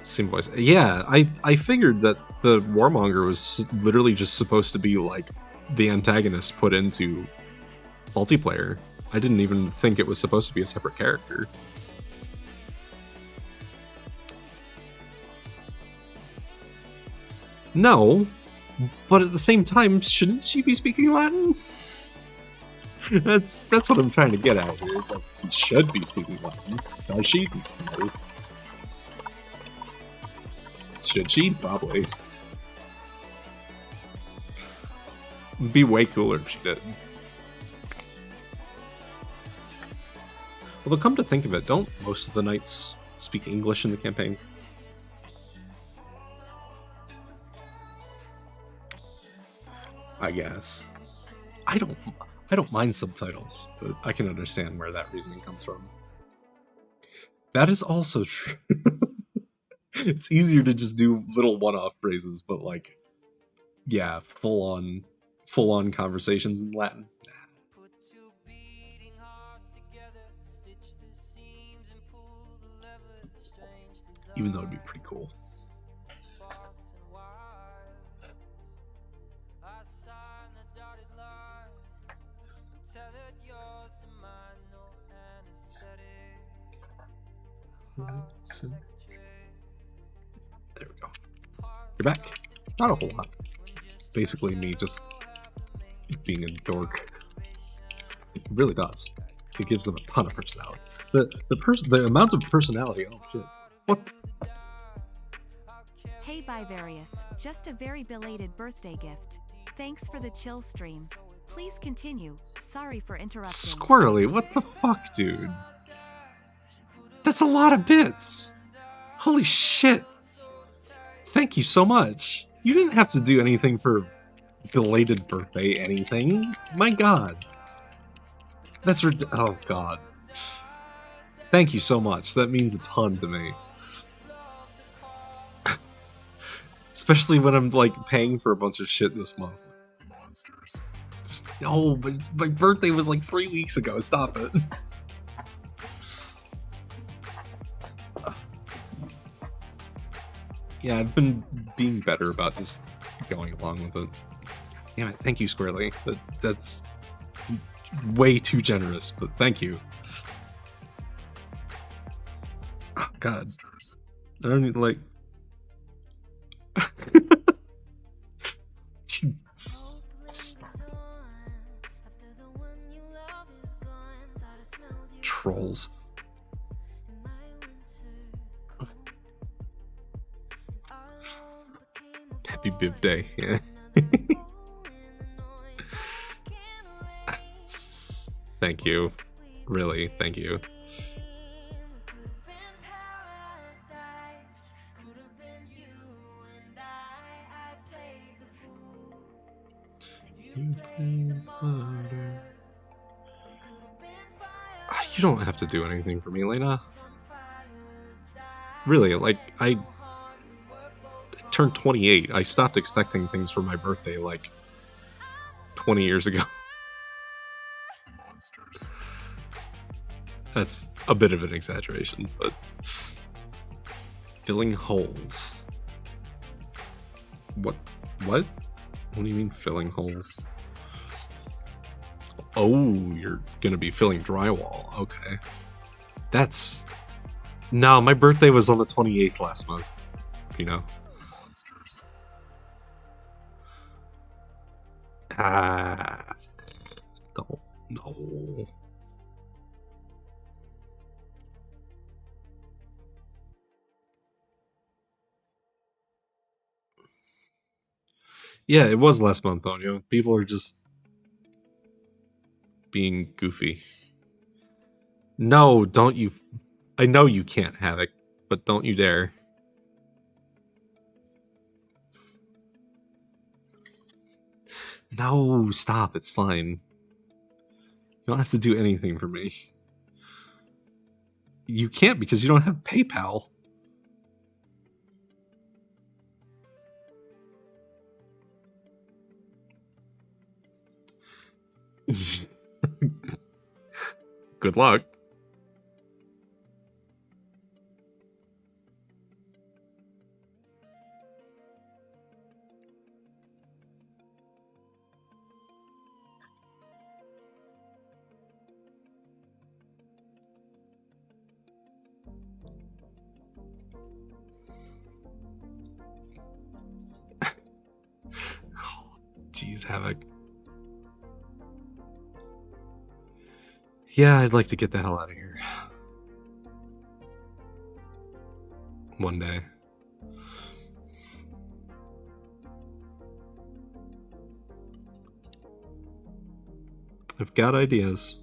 Same voice. Yeah, I figured that the Warmonger was literally just supposed to be like the antagonist put into multiplayer. I didn't even think it was supposed to be a separate character. No, but at the same time, shouldn't she be speaking Latin? That's what I'm trying to get at here. It's like, she should be speaking Latin. Does she? No. Should she? Probably. It'd be way cooler if she did. Although, come to think of it, don't most of the knights speak English in the campaign? I guess. I don't mind subtitles, but I can understand where that reasoning comes from. That is also true. It's easier to just do little one-off phrases, but like, yeah, full-on conversations in Latin. Even though it'd be pretty cool. There we go. You're back. Not a whole lot. Basically me just being a dork. It really does. It gives them a ton of personality. The amount of personality, oh shit. What? Hey Bivarius, just a very belated birthday gift. Thanks for the chill stream. Please continue. Sorry for interrupting. Squirrely, what the fuck, dude? That's a lot of bits! Holy shit! Thank you so much. You didn't have to do anything for belated birthday anything. My god. That's oh god. Thank you so much. That means a ton to me. Especially when I'm like paying for a bunch of shit this month. No, but my birthday was like 3 weeks ago. Stop it. Yeah, I've been being better about just going along with it. Damn it, thank you, Squarely. That's way too generous, but thank you. Oh, God. I don't even like... Trolls. Happy Bib Day, yeah. Thank you. Really, thank you. You don't have to do anything for me, Lena. Really, like, I turned 28. I stopped expecting things for my birthday, like, 20 years ago. That's a bit of an exaggeration, but... Filling holes. What? What? What do you mean filling holes? Oh, you're gonna be filling drywall. Okay. That's... No, my birthday was on the 28th last month. You know? Don't know. Yeah, it was last month, though. You know, people are just being goofy. No, don't you... I know you can't have it, but don't you dare. No, stop. It's fine. You don't have to do anything for me. You can't because you don't have PayPal. Good luck. Oh, jeez, Havoc. Yeah, I'd like to get the hell out of here. One day. I've got ideas.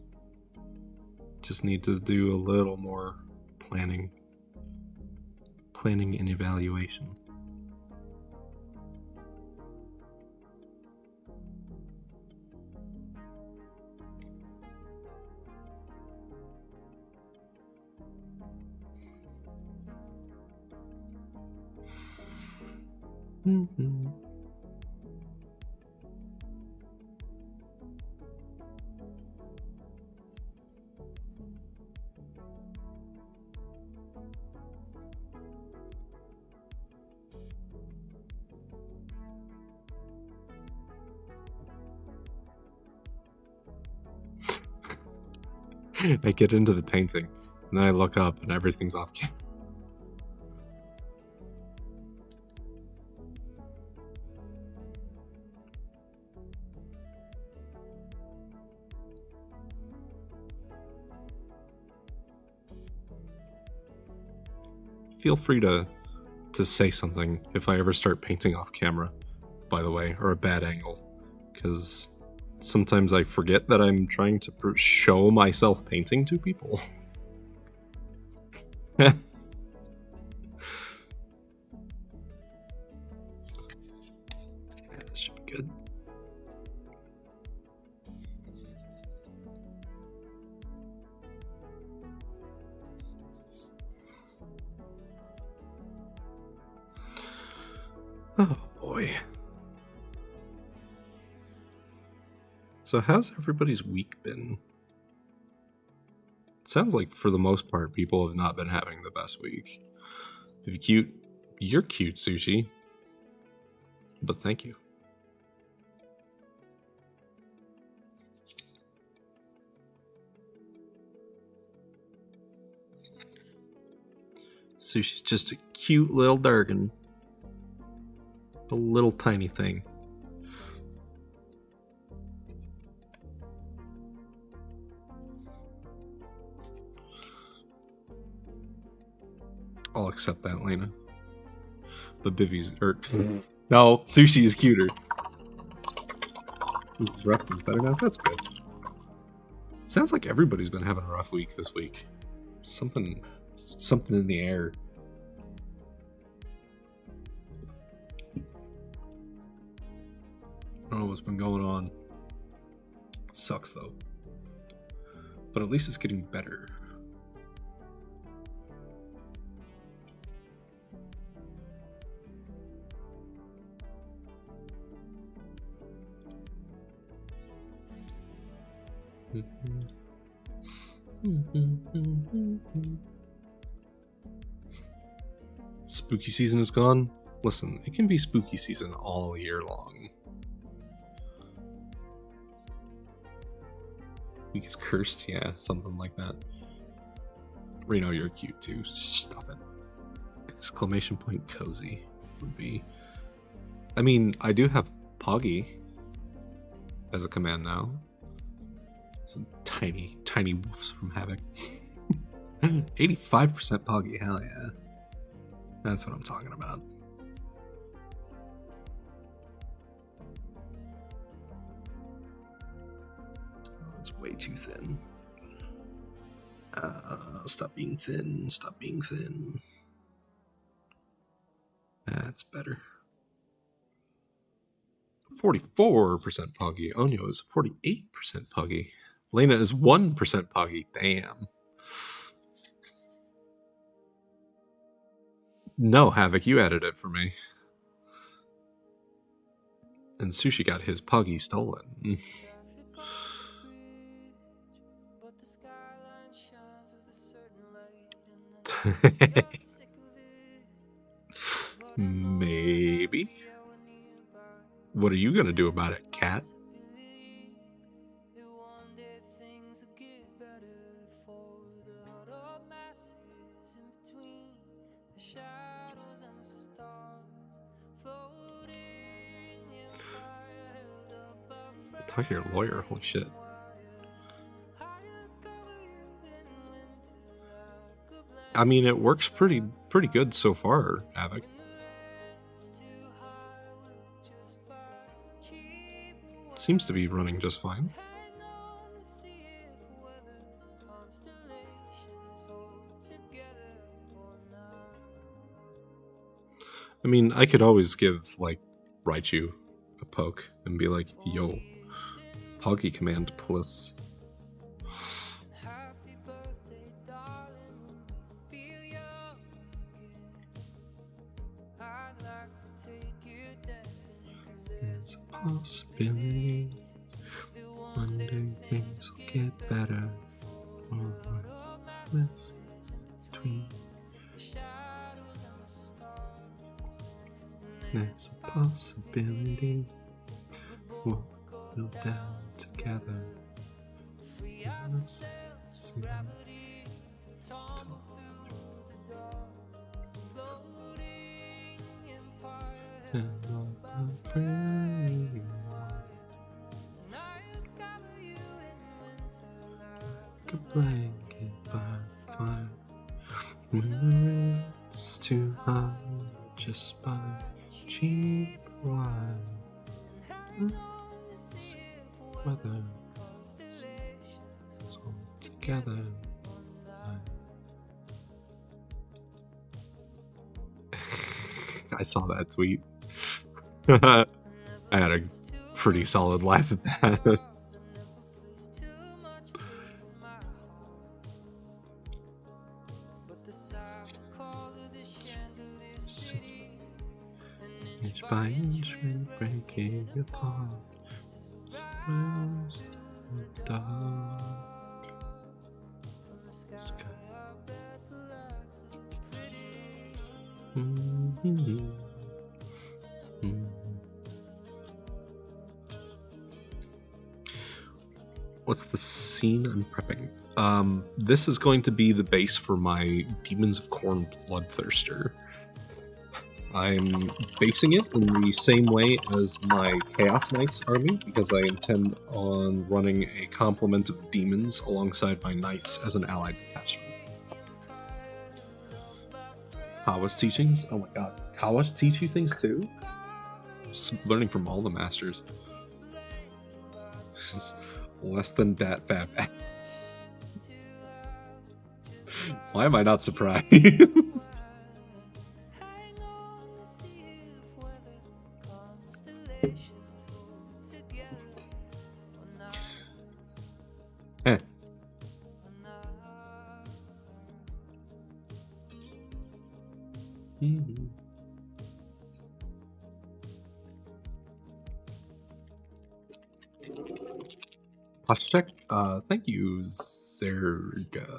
Just need to do a little more planning. Planning and evaluation. Mm-hmm. I get into the painting, and then I look up, and everything's off camera. Feel free to say something if I ever start painting off camera, by the way, or a bad angle, because sometimes I forget that I'm trying to show myself painting to people. Yeah, this should be good. Oh boy. So how's everybody's week been? It sounds like for the most part people have not been having the best week. You're cute, Sushi. But thank you. Sushi's just a cute little Durgan. A little tiny thing. I'll accept that, Lena. But Bivi's... No, Sushi is cuter. Rough is better now? That's good. Sounds like everybody's been having a rough week this week. Something in the air. I don't know what's been going on. Sucks though. But at least it's getting better. Spooky season is gone. Listen, it can be spooky season all year long. Week is cursed, yeah, something like that. Reno, you're cute too. Stop it. Exclamation point cozy would be. I mean, I do have Poggy as a command now. Some tiny wolves from Havoc. 85% Poggy, hell yeah. That's what I'm talking about. Oh, it's way too thin. Stop being thin. Stop being thin. That's better. 44% Poggy. Onyo is 48% Poggy. Lena is 1% Poggy. Damn. No, Havoc, you added it for me. And Sushi got his Poggy stolen. Maybe. What are you gonna do about it, cat? Talk to your lawyer, holy shit. I mean, it works pretty good so far, Havoc. Seems to be running just fine. I mean, I could always give, like, Raichu a poke and be like, yo, Poggy command plus. There's a possibility one day things will get better. Or less between. There's a possibility we'll go down together. Like a blanket by fire. When the rain's too high, just buy cheap wine. Weather all together. I saw that tweet. I had a pretty solid laugh at that. Inch by inch, we break it apart. Rose dark sky. Mhm. Mhm. What's the scene I'm prepping? This is going to be the base for my Demons of Khorne Bloodthirster. I'm basing it in the same way as my Chaos Knights army, because I intend on running a complement of demons alongside my knights as an allied detachment. Kawa's teachings? Oh my god. Kawa teach you things too? Just learning from all the masters. Less than dat fab ass. Why am I not surprised? Eh. Mm-hmm. Check. Thank you, Zerga.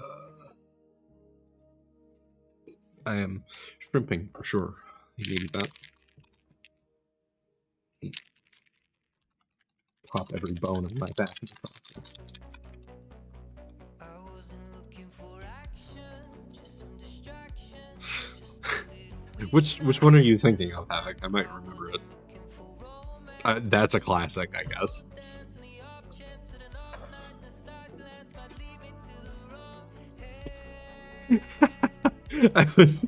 I am shrimping for sure. You needed that. Pop every bone in my back. Which one are you thinking of, Havoc? I might remember it. That's a classic, I guess. I was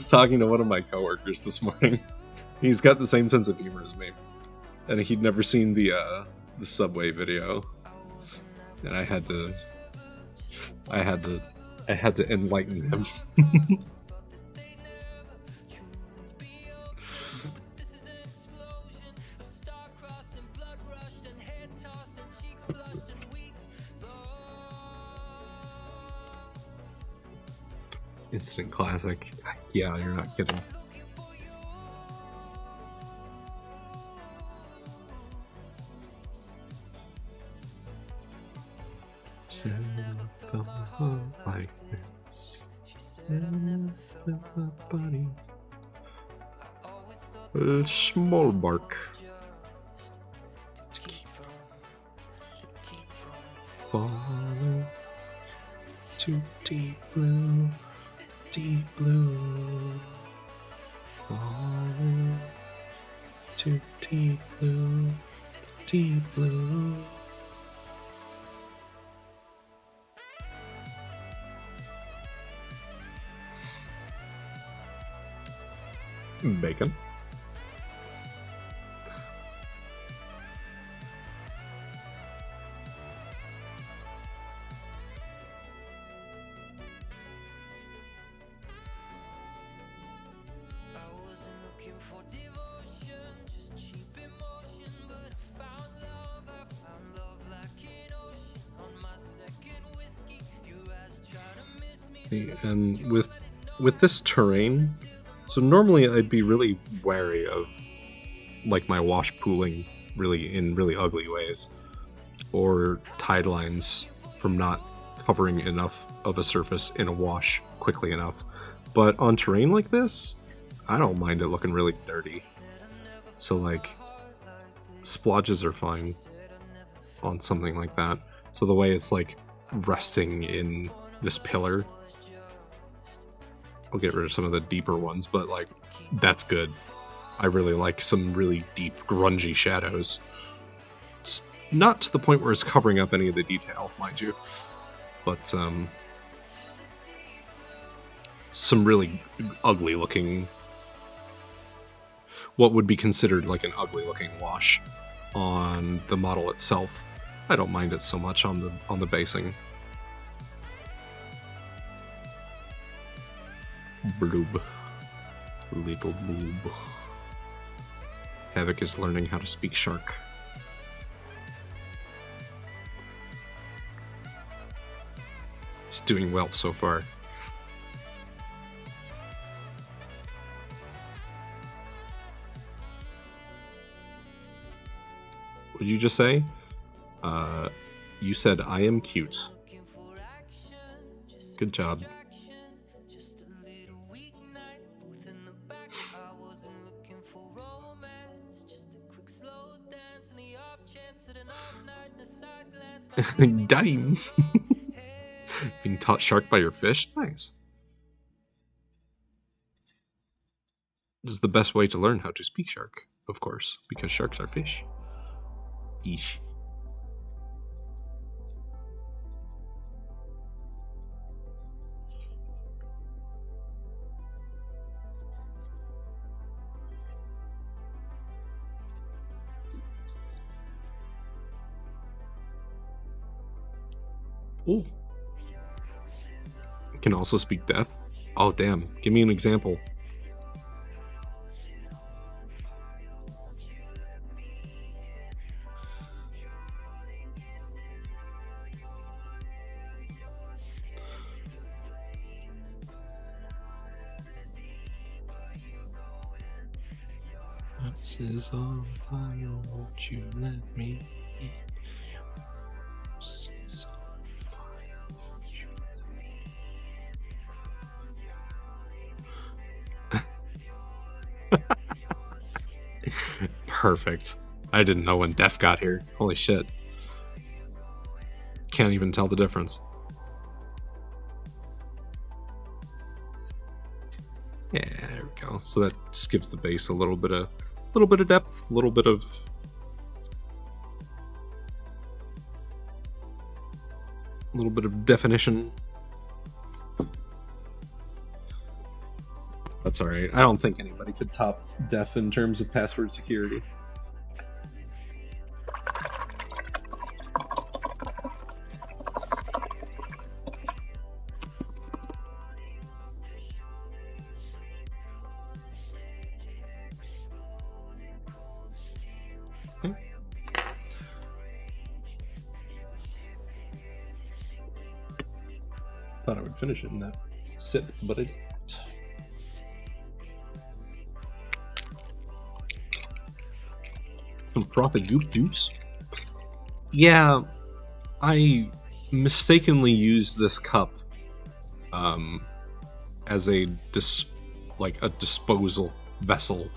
talking to one of my coworkers this morning. He's got the same sense of humor as me, and he'd never seen the Subway video, and I had to enlighten him. Instant classic. Yeah, you're not kidding. Like this. A small bark. Follow to deep blue. Deep blue, falling to deep blue, deep blue. Bacon. And with this terrain, so normally I'd be really wary of like my wash pooling in really ugly ways, or tide lines from not covering enough of a surface in a wash quickly enough. But on terrain like this, I don't mind it looking really dirty. So like splodges are fine on something like that. So the way it's like resting in this pillar, I'll get rid of some of the deeper ones, but like that's good. I really like some really deep grungy shadows. It's not to the point where it's covering up any of the detail, mind you, but some really ugly looking, what would be considered like an ugly looking wash on the model itself. I don't mind it so much on the basing. Bloob. Little bloob. Havoc is learning how to speak shark. He's doing well so far. did you just say? You said I am cute. Good job. Got him. Being taught shark by your fish? Nice. This is the best way to learn how to speak shark, of course, because sharks are fish. Yeesh. Ooh. Can also speak death? Oh, damn. Give me an example. This is all fire, won't you let me in? This is all fire, won't you let me in? Perfect. I didn't know when Def got here. Holy shit. Can't even tell the difference. Yeah, there we go. So that just gives the base a little bit of depth, a little bit of definition. That's all right. I don't think anybody could top Def in terms of password security. Thought I would finish it in that sip, but I didn't. Some frothy goop juice. Yeah, I mistakenly used this cup as a disposal vessel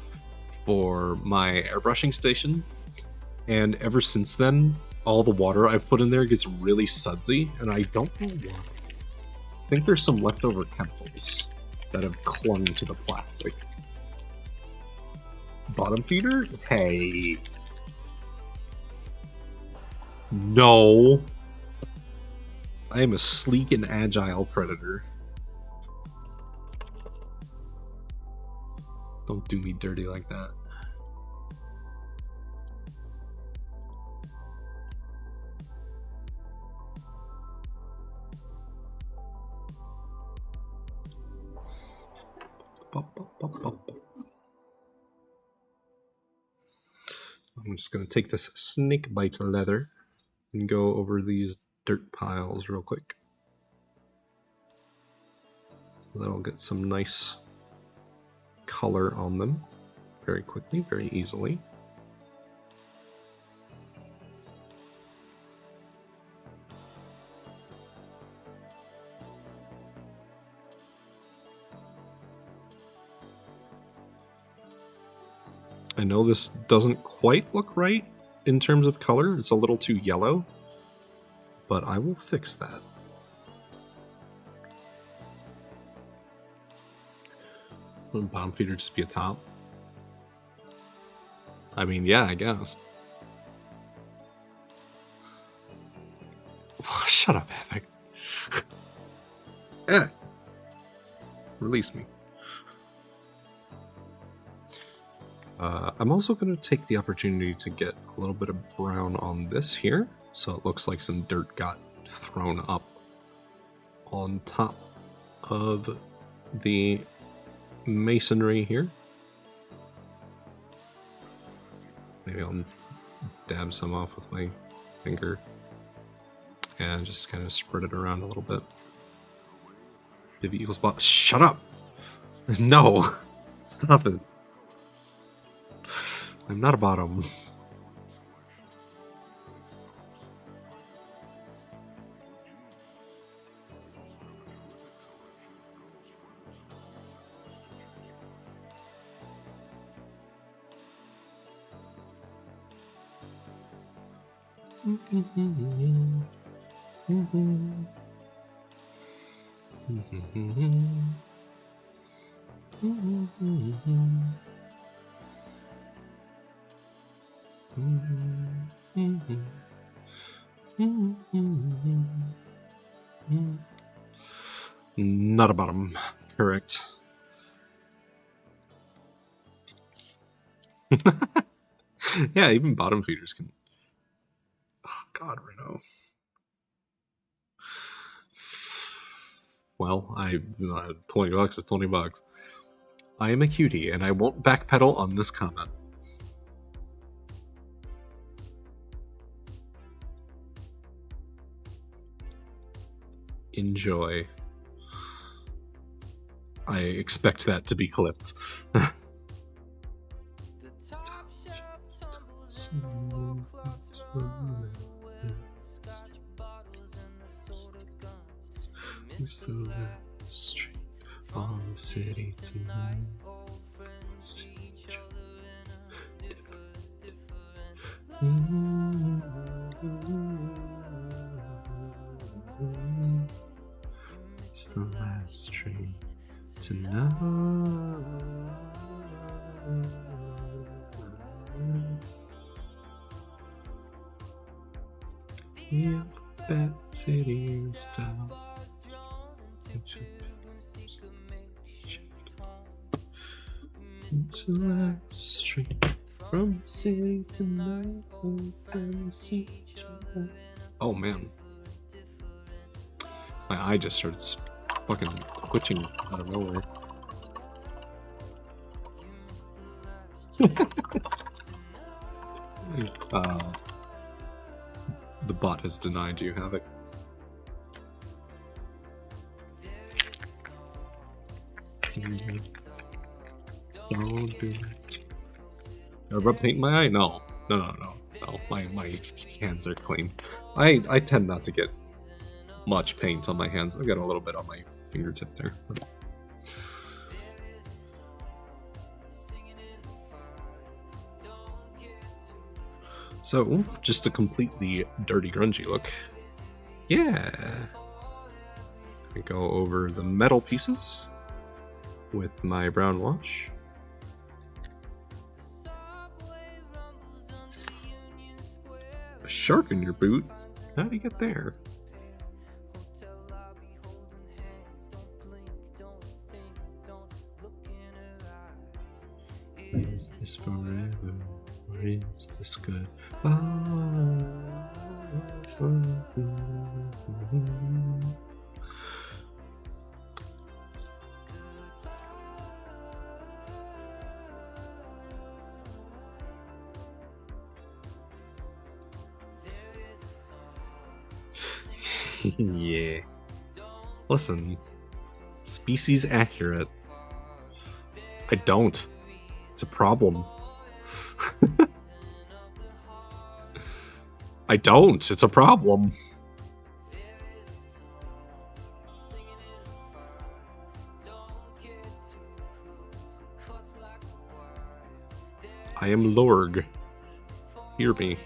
for my airbrushing station, and ever since then, all the water I've put in there gets really sudsy, and I don't know why. I think there's some leftover chemicals that have clung to the plastic. Bottom feeder? Hey. No. I am a sleek and agile predator. Don't do me dirty like that. I'm just going to take this snake bite leather and go over these dirt piles real quick. That'll get some nice color on them very quickly, very easily. I know this doesn't quite look right in terms of color. It's a little too yellow, but I will fix that. Wouldn't bottom feeder just be a top? I mean, yeah, I guess. Shut up, Havoc. Release me. I'm also going to take the opportunity to get a little bit of brown on this here, so it looks like some dirt got thrown up on top of the masonry here. Maybe I'll dab some off with my finger and just kind of spread it around a little bit. Divvy equals bottom. Shut up! No! Stop it. I'm not a bottom. Not a bottom. Correct. Yeah, even bottom feeders can. Oh, God, Reno. Well, $20 is $20. I am a cutie, and I won't backpedal on this comment. Enjoy. I expect that to be clipped. It's the last street on the city tonight. See each other. It's the last train tonight. The alphabet city style. Into the street from the city tonight. Oh man, my eye just started fucking twitching out of nowhere. The bot has denied you, Havoc. Don't do it. I rub paint in my eye? No. My hands are clean. I tend not to get much paint on my hands. I've got a little bit on my fingertip there. So, just to complete the dirty grungy look, yeah, I go over the metal pieces with my brown wash. A shark in your boot? How do you get there? Is this forever, or is this good? Yeah. Listen, species accurate. I don't. It's a problem. I don't. It's a problem. I am Lorg. Hear me.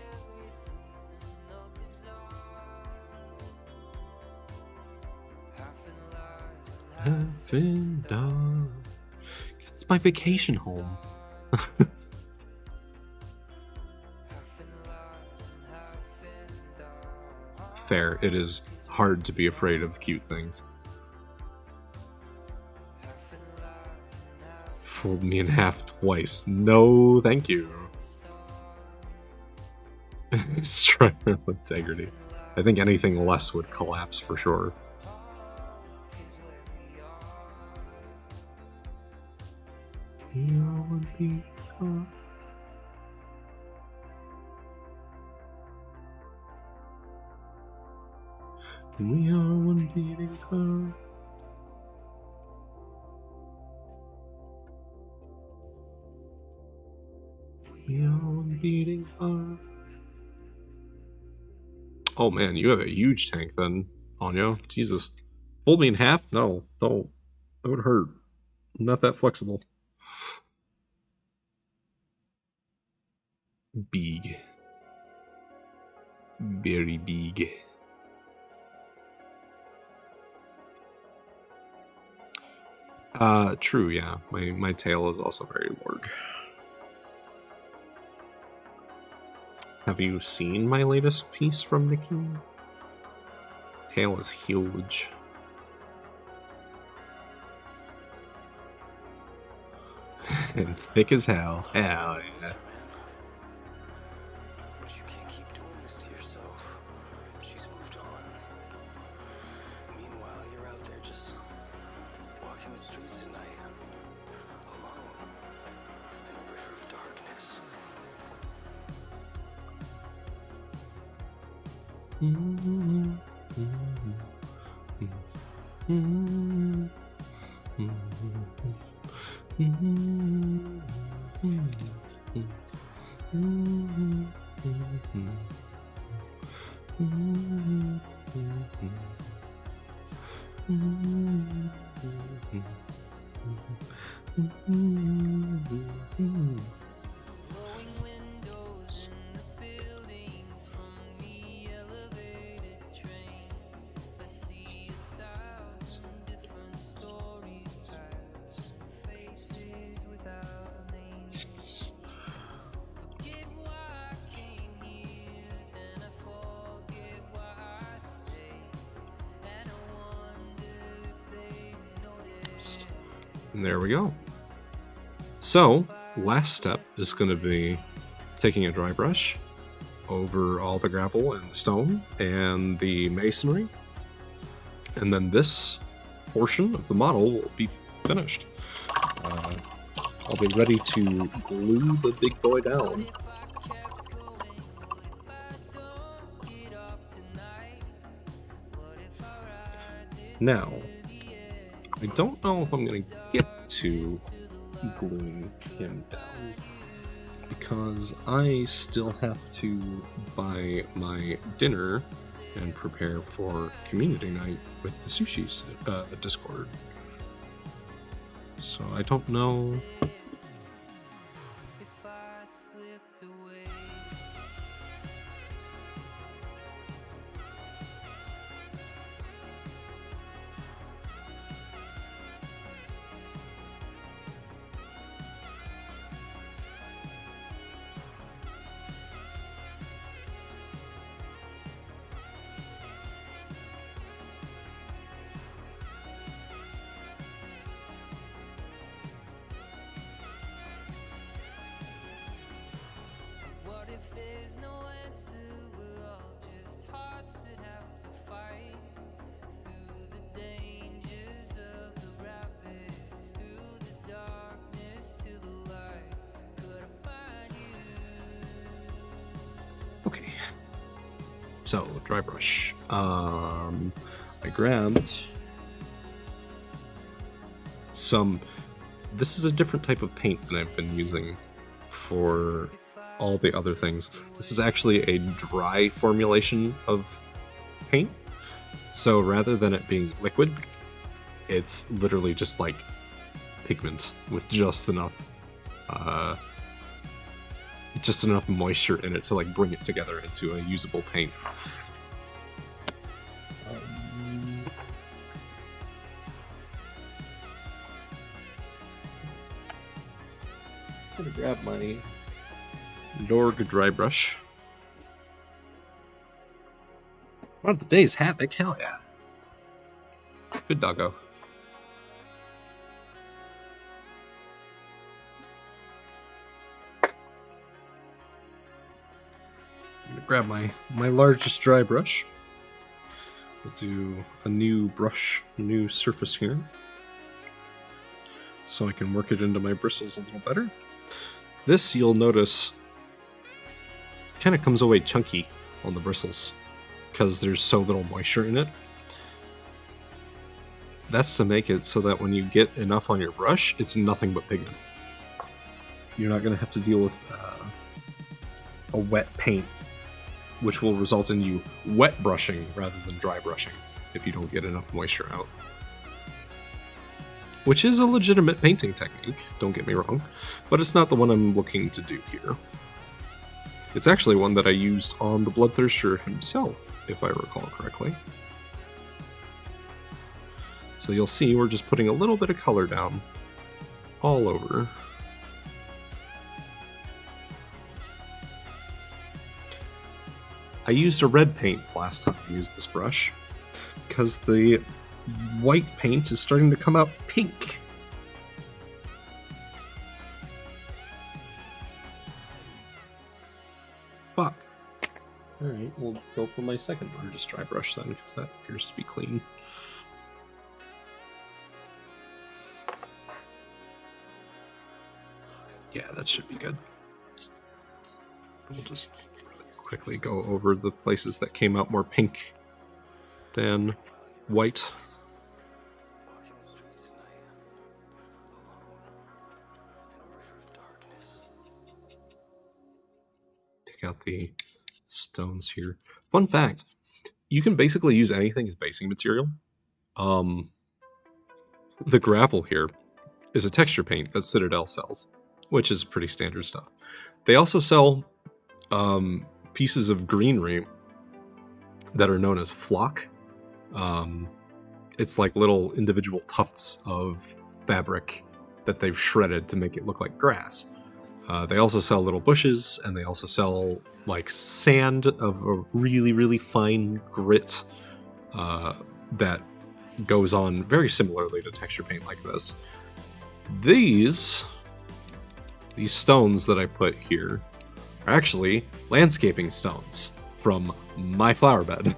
It's my vacation home. Fair, it is hard to be afraid of cute things. Fold me in half twice. No, thank you. Structural integrity. I think anything less would collapse for sure. We are one beating heart. We are one beating heart. Oh man, you have a huge tank then, Anya. Jesus. Fold me in half? No, don't. That would hurt. I'm not that flexible. Big. Very big. True, yeah. My tail is also very large. Have you seen my latest piece from Nikki? Tail is huge. And thick as hell. Hell yeah. But you can't keep doing this to yourself. She's moved on. Meanwhile, you're out there just walking the streets at night, alone, in a river of darkness. Glowing windows in the buildings from the elevated train. I see 1,000 different stories, paths and faces without names. Forget why I came here, then I forget why I stayed. And I wonder if they notice. And there we go. So, last step is going to be taking a dry brush over all the gravel and the stone and the masonry. And then this portion of the model will be finished. I'll be ready to glue the big boy down. Now, I don't know if I'm going to get to gluing him down because I still have to buy my dinner and prepare for community night with the sushi's Discord. So I don't know. If I slipped away. What if there's no answer? We're all just hearts that have to fight through the dangers of the rapids, through the darkness to the light. Could I find you? Okay. So, dry brush. I grabbed some. This is a different type of paint than I've been using for all the other things. This is actually a dry formulation of paint. So rather than it being liquid, it's literally just like pigment with just enough moisture in it to like bring it together into a usable paint. I'm gonna grab my Dorg dry brush. One of the days, Havoc, hell yeah. Good doggo. I'm gonna grab my largest dry brush. We'll do a new brush, new surface here. So I can work it into my bristles a little better. This, you'll notice, kind of comes away chunky on the bristles because there's so little moisture in it. That's to make it so that when you get enough on your brush, it's nothing but pigment. You're not going to have to deal with a wet paint, which will result in you wet brushing rather than dry brushing if you don't get enough moisture out. Which is a legitimate painting technique, don't get me wrong, but it's not the one I'm looking to do here. It's actually one that I used on the Bloodthirster himself, if I recall correctly. So you'll see we're just putting a little bit of color down all over. I used a red paint last time I used this brush, because the white paint is starting to come out pink. Fuck. Alright, we'll go for my second largest dry brush then, because that appears to be clean. Yeah, that should be good. We'll just quickly go over the places that came out more pink than white. Walking the streets at night, alone, in a river of darkness. Pick out the stones here. Fun fact, you can basically use anything as basing material. The gravel here is a texture paint that Citadel sells, which is pretty standard stuff. They also sell pieces of greenery that are known as flock. It's like little individual tufts of fabric that they've shredded to make it look like grass. They also sell little bushes, and they also sell like sand of a really, really fine grit that goes on very similarly to texture paint like this. These stones that I put here are actually landscaping stones from my flower bed.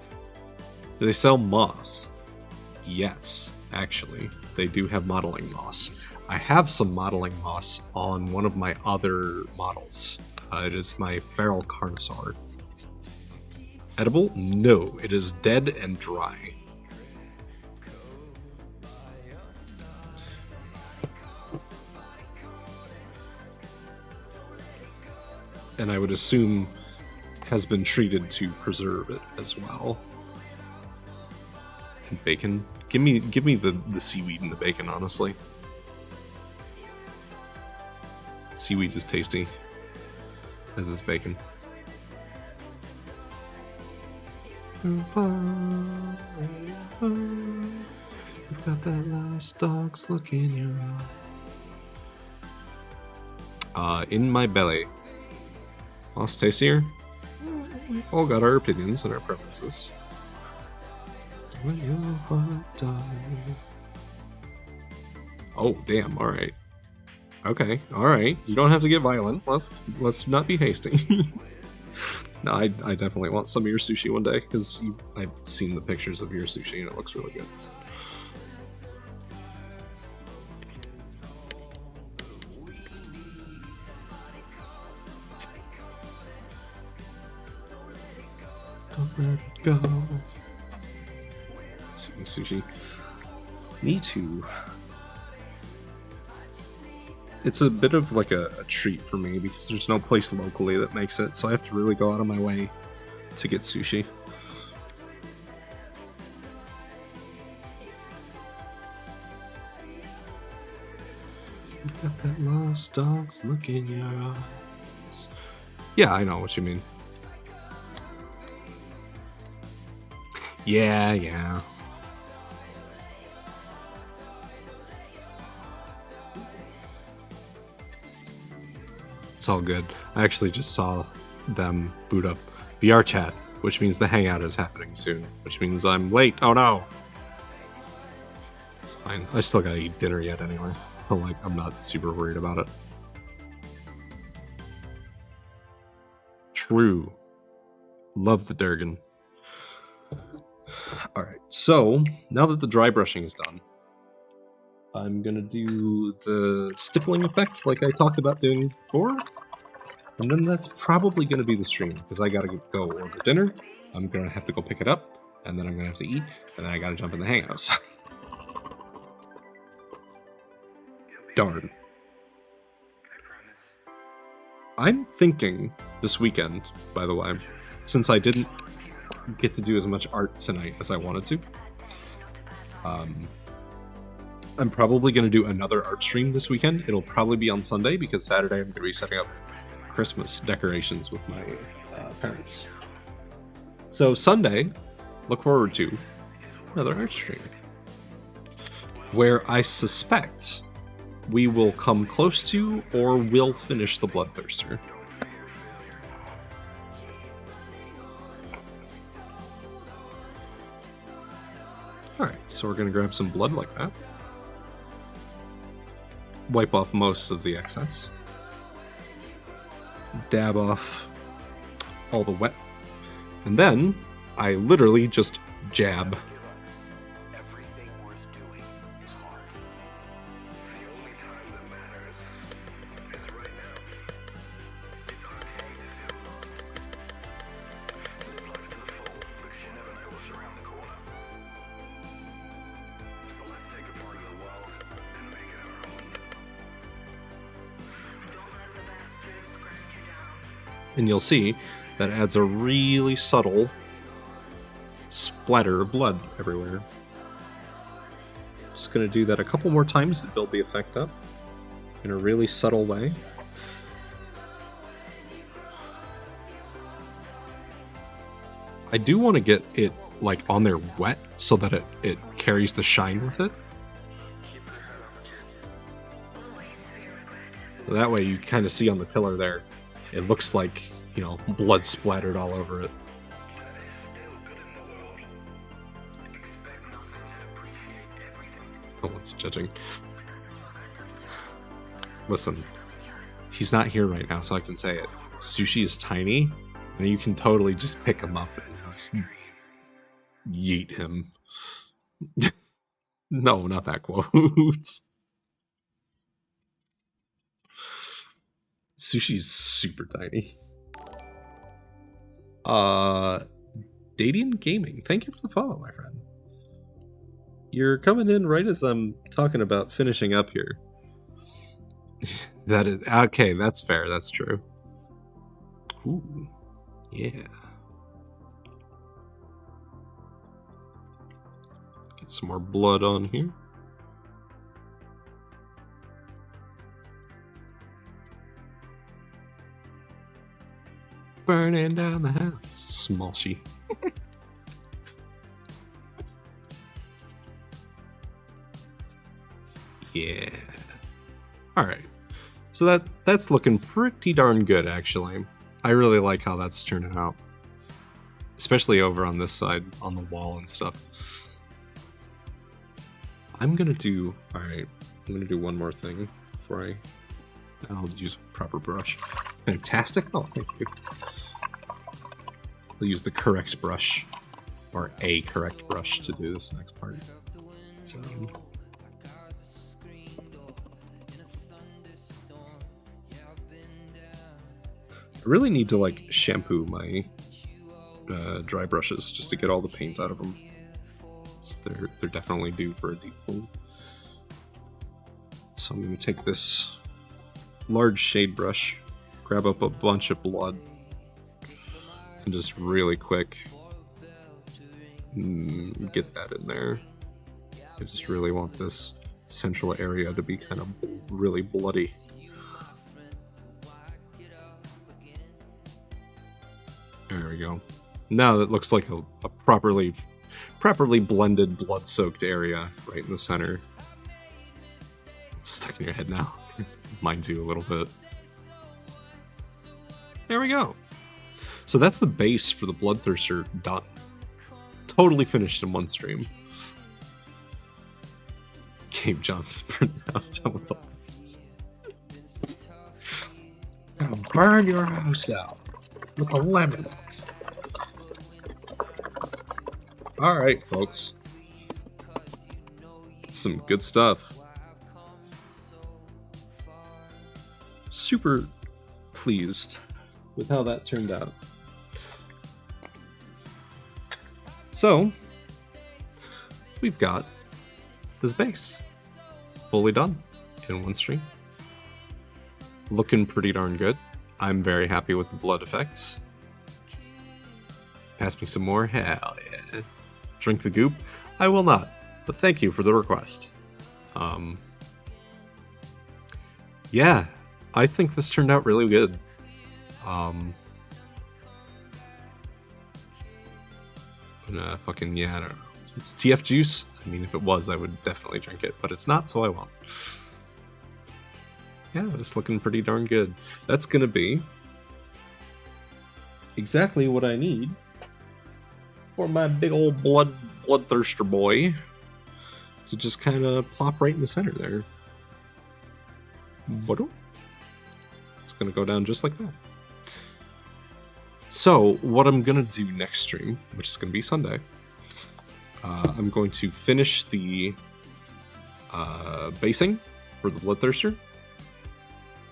They sell moss. Yes, actually, they do have modeling moss. I have some modeling moss on one of my other models. It is my feral carnosaur. Edible? No, it is dead and dry. And I would assume has been treated to preserve it as well. And bacon. Give me the seaweed and the bacon, honestly. Seaweed is tasty, as is bacon. You've got that last dog's look in your eye. In my belly. Lost tastier? We've all got our opinions and our preferences. When your heart died. Oh, damn, alright. Okay, alright. You don't have to get violent. Let's not be hasty. No, I definitely want some of your sushi one day, because I've seen the pictures of your sushi and it looks really good. Don't let it go. Seeing sushi. Me too. It's a bit of like a treat for me because there's no place locally that makes it, so I have to really go out of my way to get sushi. You've got that lost dog's look in your eyes. Yeah, I know what you mean. Yeah. It's all good. I actually just saw them boot up VR chat, which means the hangout is happening soon, which means I'm late. Oh no! It's fine. I still gotta eat dinner yet anyway. But like, I'm not super worried about it. True. Love the Durgan. Alright, so now that the dry brushing is done, I'm gonna do the stippling effect like I talked about doing before. And then that's probably gonna be the stream, because I gotta go order dinner, I'm gonna have to go pick it up, and then I'm gonna have to eat, and then I gotta jump in the hangouts. Darn. I'm thinking this weekend, by the way, since I didn't get to do as much art tonight as I wanted to, I'm probably going to do another art stream this weekend. It'll probably be on Sunday because Saturday I'm going to be setting up Christmas decorations with my parents. So Sunday, look forward to another art stream, where I suspect we will come close to or will finish the Bloodthirster. Alright, so we're gonna grab some blood like that. Wipe off most of the excess. Dab off all the wet. And then I literally just jab. Everything worth doing is hard. The only time that matters is right now. It's okay to feel lost. There's blood in the fold, because you never know what's around the corner. So let's take a part of the world and make it our own. Don't let the bastards grind you down. And you'll see that adds a really subtle splatter of blood everywhere. Just gonna do that a couple more times to build the effect up in a really subtle way. I do want to get it like on there wet so that it carries the shine with it. So that way you kind of see on the pillar there, it looks like, you know, blood splattered all over it. No one's judging. Listen, he's not here right now, so I can say it. Sushi is tiny, and you can totally just pick him up and just yeet him. No, not that quote. Sushi is super tiny. Dadian Gaming, thank you for the follow, my friend. You're coming in right as I'm talking about finishing up here. That is okay, that's fair, that's true. Ooh, yeah. Get some more blood on here. Burning down the house. Smallshy. Yeah. Alright. So that's looking pretty darn good, actually. I really like how that's turning out. Especially over on this side, on the wall and stuff. I'm gonna do... Alright. I'm gonna do one more thing before I'll use a proper brush. Fantastic. Oh, thank you. I'll use the correct brush, or a correct brush, to do this next part. So, I really need to like shampoo my dry brushes just to get all the paint out of them. So they're definitely due for a deep clean. So I'm going to take this large shade brush, grab up a bunch of blood, and just really quick get that in there. I just really want this central area to be kind of really bloody. There we go. Now that looks like a properly blended, blood-soaked area right in the center. It's stuck in your head now. Mine too, a little bit. There we go. So that's the base for the Bloodthirster done. Totally finished in one stream. Gabe Johnson's burning the house down with the lights. Gonna burn your house down with the lemons. Alright, folks. Some good stuff. Super pleased with how that turned out. So, we've got this base fully done in one stream. Looking pretty darn good. I'm very happy with the blood effects. Pass me some more? Hell yeah. Drink the goop? I will not, but thank you for the request. Yeah, I think this turned out really good. Fucking, yeah, I don't know. It's TF juice. I mean, if it was, I would definitely drink it, but it's not, so I won't. Yeah, it's looking pretty darn good. That's gonna be exactly what I need for my big old bloodthirster boy to just kind of plop right in the center there. It's gonna go down just like that. So, what I'm gonna do next stream, which is gonna be Sunday, I'm going to finish the basing for the Bloodthirster,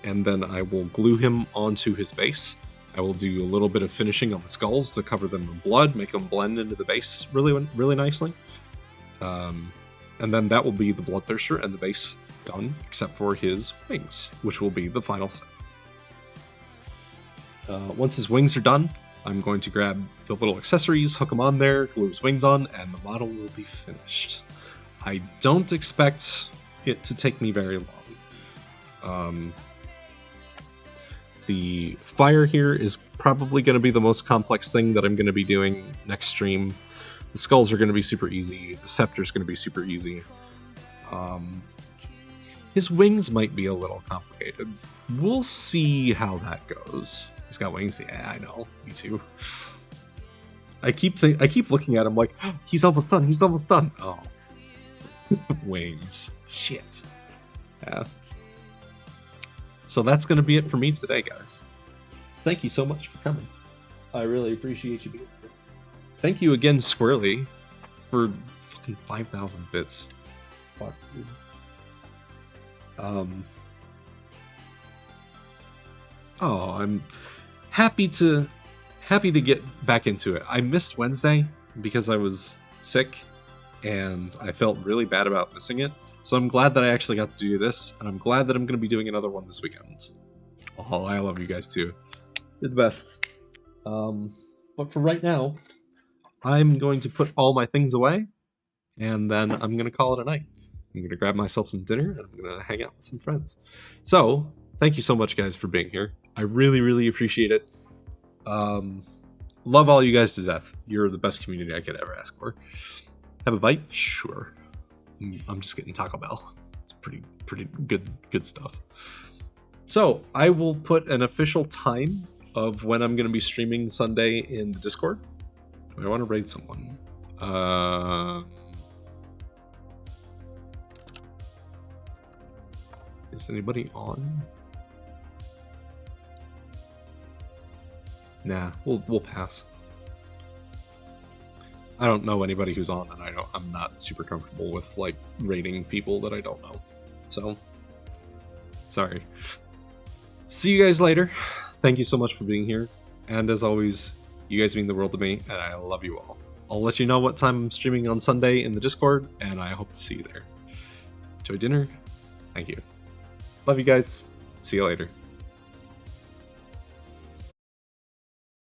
and then I will glue him onto his base. I will do a little bit of finishing on the skulls to cover them in blood, make them blend into the base really nicely. And then that will be the Bloodthirster and the base done, except for his wings, which will be the final step. Once his wings are done, I'm going to grab the little accessories, hook them on there, glue his wings on, and the model will be finished. I don't expect it to take me very long. The fire here is probably going to be the most complex thing that I'm going to be doing next stream. The skulls are going to be super easy. The scepter is going to be super easy. His wings might be a little complicated. We'll see how that goes. He's got wings. Yeah, I know. Me too. I keep looking at him like, oh, he's almost done. He's almost done. Oh, wings. Shit. Yeah. So that's going to be it for me today, guys. Thank you so much for coming. I really appreciate you being here. Thank you again, Squirrely, for fucking 5,000 bits. Fuck, dude. Oh, I'm happy to get back into it. I missed Wednesday because I was sick, and I felt really bad about missing it. So I'm glad that I actually got to do this, and I'm glad that I'm going to be doing another one this weekend. Oh, I love you guys too. You're the best. But for right now, I'm going to put all my things away, and then I'm going to call it a night. I'm going to grab myself some dinner, and I'm going to hang out with some friends. So, thank you so much, guys, for being here. I really, really appreciate it. Love all you guys to death. You're the best community I could ever ask for. Have a bite? Sure. I'm just getting Taco Bell. It's pretty good stuff. So I will put an official time of when I'm going to be streaming Sunday in the Discord. Do I want to raid someone? Is anybody on? Nah, we'll pass. I don't know anybody who's on, and I'm not super comfortable with like rating people that I don't know. So, sorry. See you guys later. Thank you so much for being here. And as always, you guys mean the world to me, and I love you all. I'll let you know what time I'm streaming on Sunday in the Discord, and I hope to see you there. Enjoy dinner. Thank you. Love you guys. See you later.